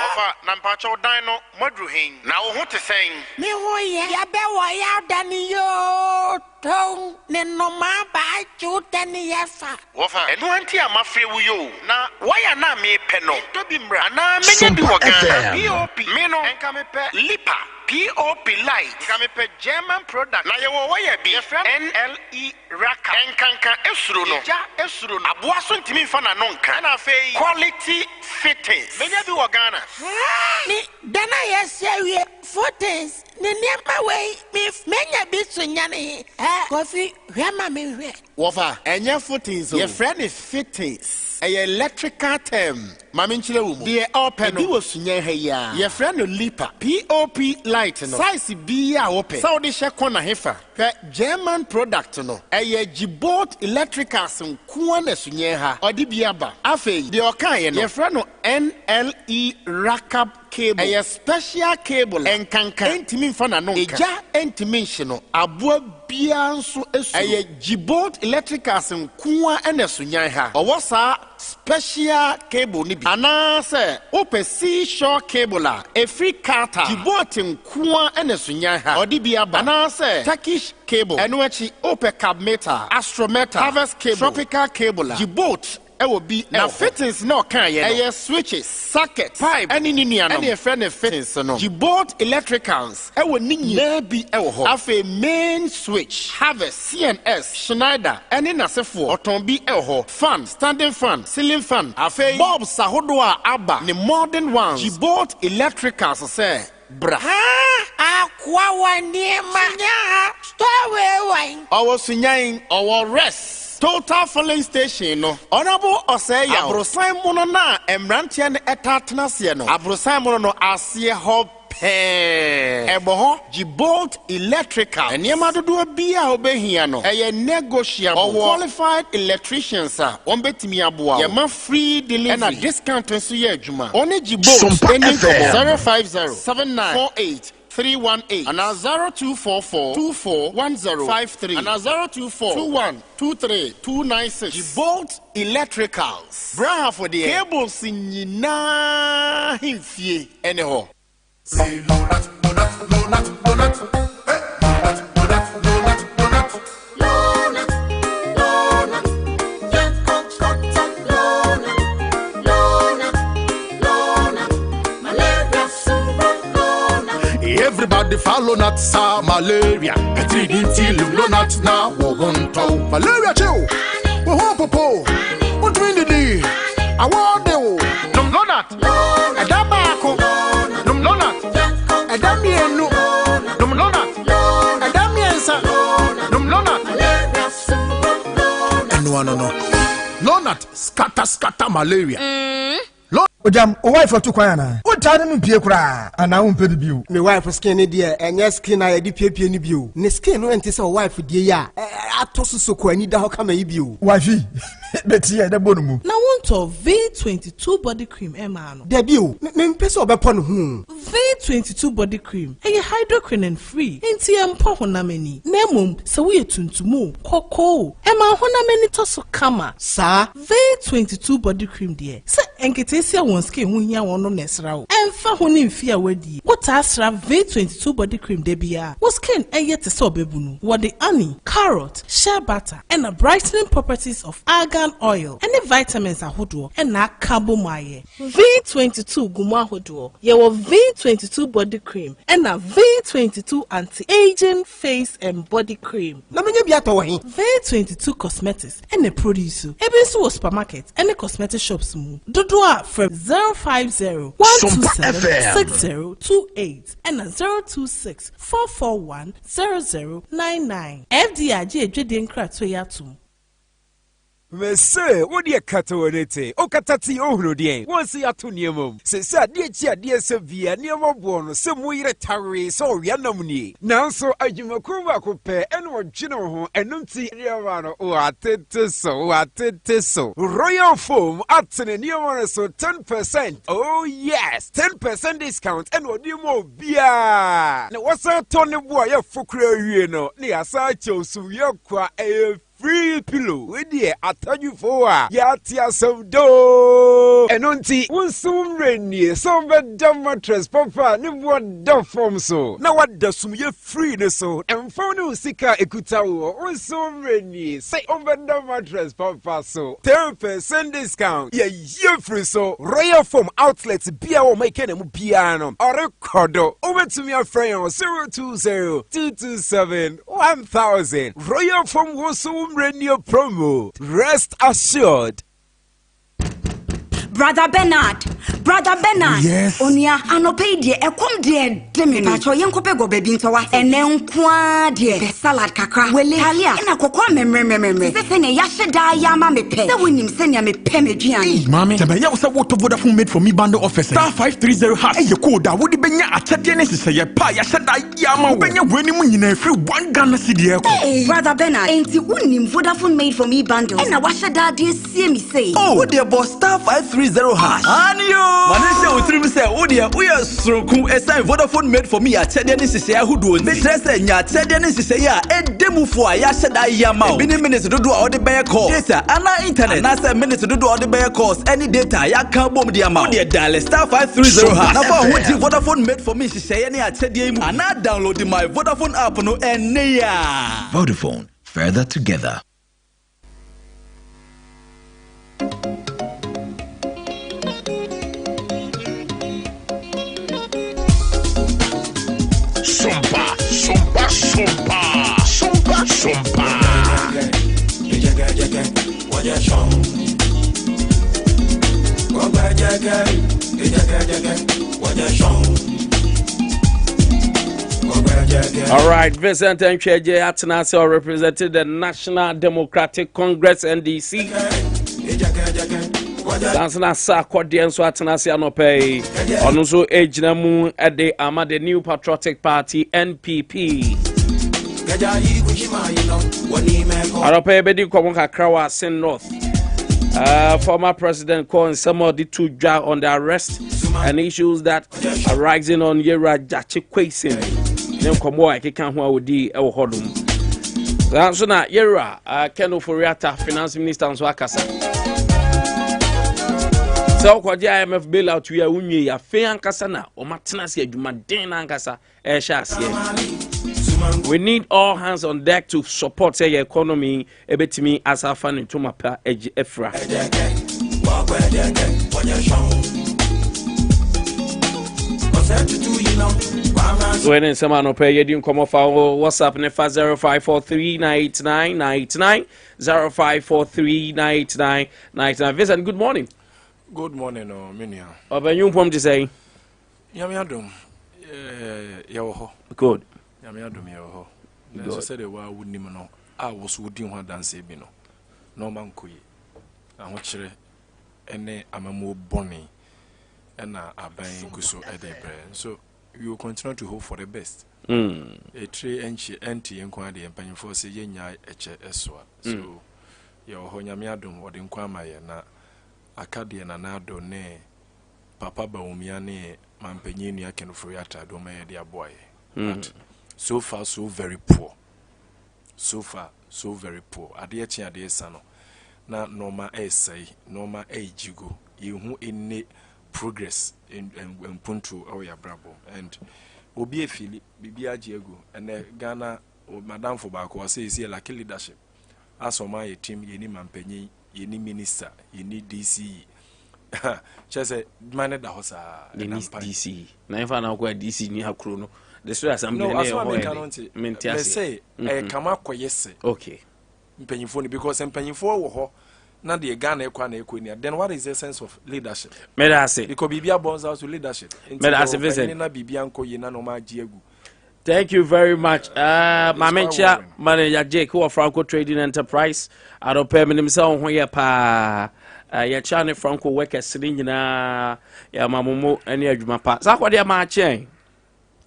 Wafa nampacho dino modruhin. Na wo ho te sen. Me ho ye. Ya be wo ya dani yo. Tong ne no ma ba chu dani yefa. Wafa enu anti amafre wo yo. Na waya na me pe no. To bi mra na menye bi wo gan. POP. Me no enka me pe lipa. POP light. Enka pe German product. Na ye wo waya bi. NLE raka. Enkanka esuro no. Ja esuro no. Aboa so ntimi fa na no nka. Na fe quality fittings. Menye bi wo Ghana. Ni dana yesewie fittings. Ni niema we mi menye bi Sunyani. Kofi hwema me hwe. Wofa enye fittings o. Ye friend is fittings. A electrical term. Mami nchile wumu. Die open. Ebi wo Sunyani ha ya. Ye friend no lipa. POP light no. Size bi ya open. Sa odi she kona hefa. German product no. Eye Jibot electricals nkuwa na Sunyani ha. Odi bi aba. Afe die okan ye no. Ye friend no NLE rackup cable. A special cable. Enkanka. Entimi mfana no. Eja entimi nshino. Abua bianso esu. A Jibot electricals nkuwa ene Sunyani ha. Owosa special cable ni bi. Anase ope seashore cable la. A free carter. Jibot nkuwa ene Sunyani ha. Odi bi aba. Anase Turkish cable. Enuechi ope cab meter. Astrometer. Harvest cable. Tropical cable la. Jibot will be now fittings no can ye switches sockets pipe any ninia no any friend fittings no Jibot electricals will ninia be have a main switch harvest CNS Schneider any nasefo otombi fan standing fan ceiling fan have bulbs sahodoa aba the modern ones Jibot electricals say bra akwa waniema nya stowe wine our Sunyani our rest Total filling station no honorable Oseya Abrosan mono na emrantia ne etatena se no Abrosan mono no ase ho Eboho Jibot electrical eniema dodo bia obehia no eye negotiable qualified electricians ombetimi aboa ye ma free delivery and a discount nso ye adwuma oni Jibot 050 318 and 0244-241053 and 0242-2123-296 Jibot Electricals Braha for the cables in Yina Himfie anyhow. Say Lonat. Everybody follow not sa malaria. Petri dinti lo not na wo wonto. Malaria chill. Wo ho popo. What win the day? I want you. Num lonat. Adabako. Num lonat. Adamienu. Num lonat. Adamiensa. Num lonat. No. Lonat scatter malaria. Ojam, o wife to kwana. O tade no pie kura, ana wo mpedi biu. Me wife skin ne de enye skin na ye di pie ni biu. Ne skin no ente se o wife de ya. Atoso soko ani da ho kama yi biu. Wife, beti ya da bonumu. Na want of V22 body cream ema no. De biu, me mpese obepo no hu. V22 body cream. Eye hydroquinone free. Enti empo honamani. Na mum se wo yetuntumu koko. Ema honamani to so kama. Sa V22 body cream de. Se enkete sia won skin hu hia won no nesra wo. Emfa ho ni mfi a wadi. What asra V22 body cream de bia. Wo skin eye te so bebu no. What the honey, carrot, shea butter and a brightening properties of argan oil. And the vitamins ahodo and na carbomaye. V22 gumo ahodo. Ye wo V22 body cream and a V22 anti-aging face and body cream. Na menye bia to wahi. V22 cosmetics and the produce. Ebe so supermarket and the cosmetic shops mu. Dodoa from 050-127-6028 and a 026-441-0099. FDIG Edwedian Kratwe Yatum. me say what ye katonete o katati ohuru de won se ato niemom se ade chi ade se via niemo bo no se mu yire tare so wi anam ni nanso adwumaku ba ko pe ene odwene ho enum ti niema no o atete so Royal Foam atene niemo so 10%. Oh yes, 10% discount and odimo bia na wasa tone bo ya fukura wie no ne asa chosu ye kwa free pillow we dey ataju for ya tia some do enonti unsum renie some bedam mattress papa ne bo da form so na wada sum ye free ne so emfa ne usika ekuta wo unsum renie say bedam mattress papa so 10% discount ye free so Royal Foam outlets bia wo make na mu bia no orekodo obetumi afran 020-227-1000 Royal Foam wo so radio promo. Rest assured. Brother Bernard. Yes. Onia anope die ekom die demi no. Pacho yenkope go bebi ntowa. Ene nkwa die be salad kakra. Wele talia ina kokwa memre. Se ne yahye da ya ma mepe. Se wonim se ne mepe meduane. Mami, tebe ya wo se what Vodafone made for me bundle officer. *530# e ye code a wo de benya achede ne sese ye pa ya hye ya ma wo. Benya weni mu nyina free 1 Ghana cedi e ko. Hey, Brother Bernard, enti wonim Vodafone made for me bundle. Ena wahye da de sie mi say. Oh, wo de boss *530#. Anio. Manisha utrim say wo de wo ye sroku esan Vodafone made for me achede ne sese ahudo. Me trese nya achede ne sese ya edemufo a ya hye da ya ma wo. Bi ni minutes dodo a wo de be call. Data ana internet. Na say minutes dodo a wo de be calls any data ya kan bom de ama. Wo de dial *530#. Na fa wo di Vodafone made for me sese ne achede mu. Ana download my Vodafone app no ene ya. Vodafone, further together. Sompa. All right, Vincent Nkwantabisa Atenase represented the National Democratic Congress NDC. Dansana Sakwadian so Atenase anope. Onuso ejinamu ede ama the New Patriotic Party NPP. Anope bedi kwon kakra wa Sen North. Former President calling somebody to jail on the arrest and issues that are rising on Yera Jachi Kwasin. Then come more, I can't hold the Hodum. So now, Yera, Keno Furiata, Finance Minister, and Swakasa. So, what the IMF bailout to your Uni, a fair Kasana, or Matinas, you Madin Ankasa, Shas. We need all hands on deck to support the economy. Ebetimi as a fan into Mapa Efra. When someone pay you didn't come off our WhatsApp nefa 05439999 05439999. Vincent, good morning. Good morning, Minia. You want to say? Yamiadum. Good. Yamiadum Yaho. As I said, a while wouldn't even know. I was wooden one dance, Bino. No man could. I watch it, and I'm a more bonny, and I buying Guso at the brand. So you will continue to hope for the best. A tree anti inquiry and penny for say, Yenya HSwa. So your Honyamiadum or the inquiry na Akye and Anado ne Papa Baumiane, Mampenini, I can Furiata, do my dear boy. But so far, so very poor. So far, so very poor. Adea Chia de Sano. Na normal essay, normal age you go. You who in progress in Puntu or ya brabo. And Obi Philip, Bibia Diego, and Ghana or Madame Fobako says here like leadership. As for my team, you need Mampenny, you need minister, you need DC. Just a man at the house. You need DC. Never know where DC near Chrono. The assembly. No, as one can say, come up yes. Okay. Pennyphone because I'm penny for not the Ghana Equania. Then what is the sense of leadership? May I say? Because Bibia bonds out to leadership. May I say, Vincent? Bibianco Yenanoma Diego. Thank you very much. Mamencha manager Jake who Franco Trading Enterprise. I don't pay me himself when you pa ya chane Franco workers nyina ya mamumu any adwuma pa. Sa kwa dia ma chen.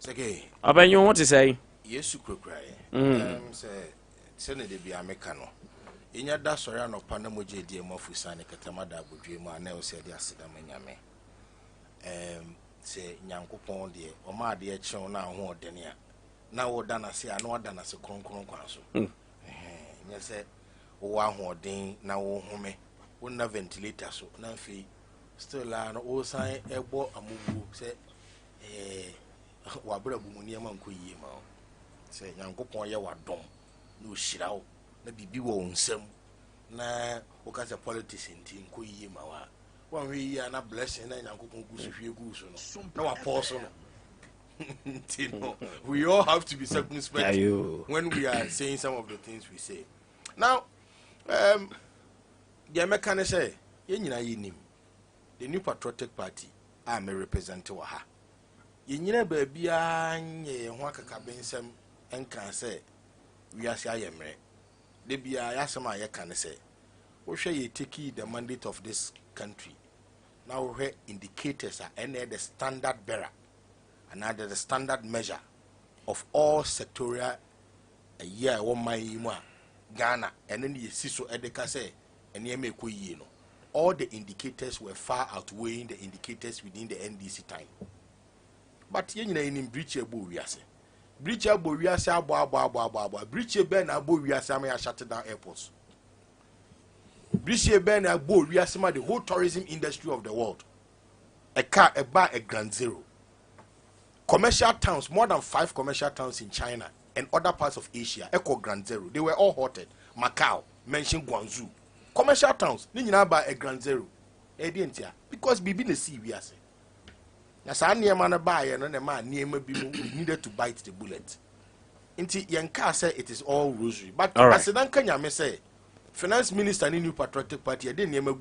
Seke. Abenyo what to say? Yesu krokra se ne de bia meka no. Inya da sori anopa na moje die mafusa ne katamada abodwe mu ana o se de aseda manyame. Se nyankopon de o ma de e chew na ho odene a na wo da na se ana oda na se kronkron kwan so nya se wo ahoden na wo home wo na ventilator so na fi still la no o san ebo amubu se wa bra bu mu niam anko yie ma se nyankopon ye wadom na o hira wo na bibi wo nsam na o ka se politics nti nko yie ma wa one way ya na blessing na nyankopon gusu hwie gusu no na wa pause no. We all have to be circumspect when we are saying some of the things we say. Now, the American say, the New Patriotic Party, I'm a representative. You baby, I want some and can say, we are saying, they be I ask my can say, what shall you take the mandate of this country? Now, where indicators are any the standard bearer. Another the standard measure of all sectorial a year 1 my Ghana and then you see so edeka say and you know all the indicators were far outweighing the indicators within the NDC time. But you know in breach a bowiase. Breach a bowiase abo breach a ben a bowiase may shut down airports. Breach a ben a bowiase the whole tourism industry of the world. A car a bar a ground zero. Commercial towns, more than 5 commercial towns in China and other parts of Asia, Echo Grand Zero, they were all halted. Macau, mentioned Guangzhou. Commercial towns, Nina by a Grand Zero. Because Bibi the sea, we are saying. As I near man buy and a man near me needed to bite the bullet. Inti Yanka said it is all rosary. But as I don't say, Finance Minister in New Patriotic Party, I didn't name a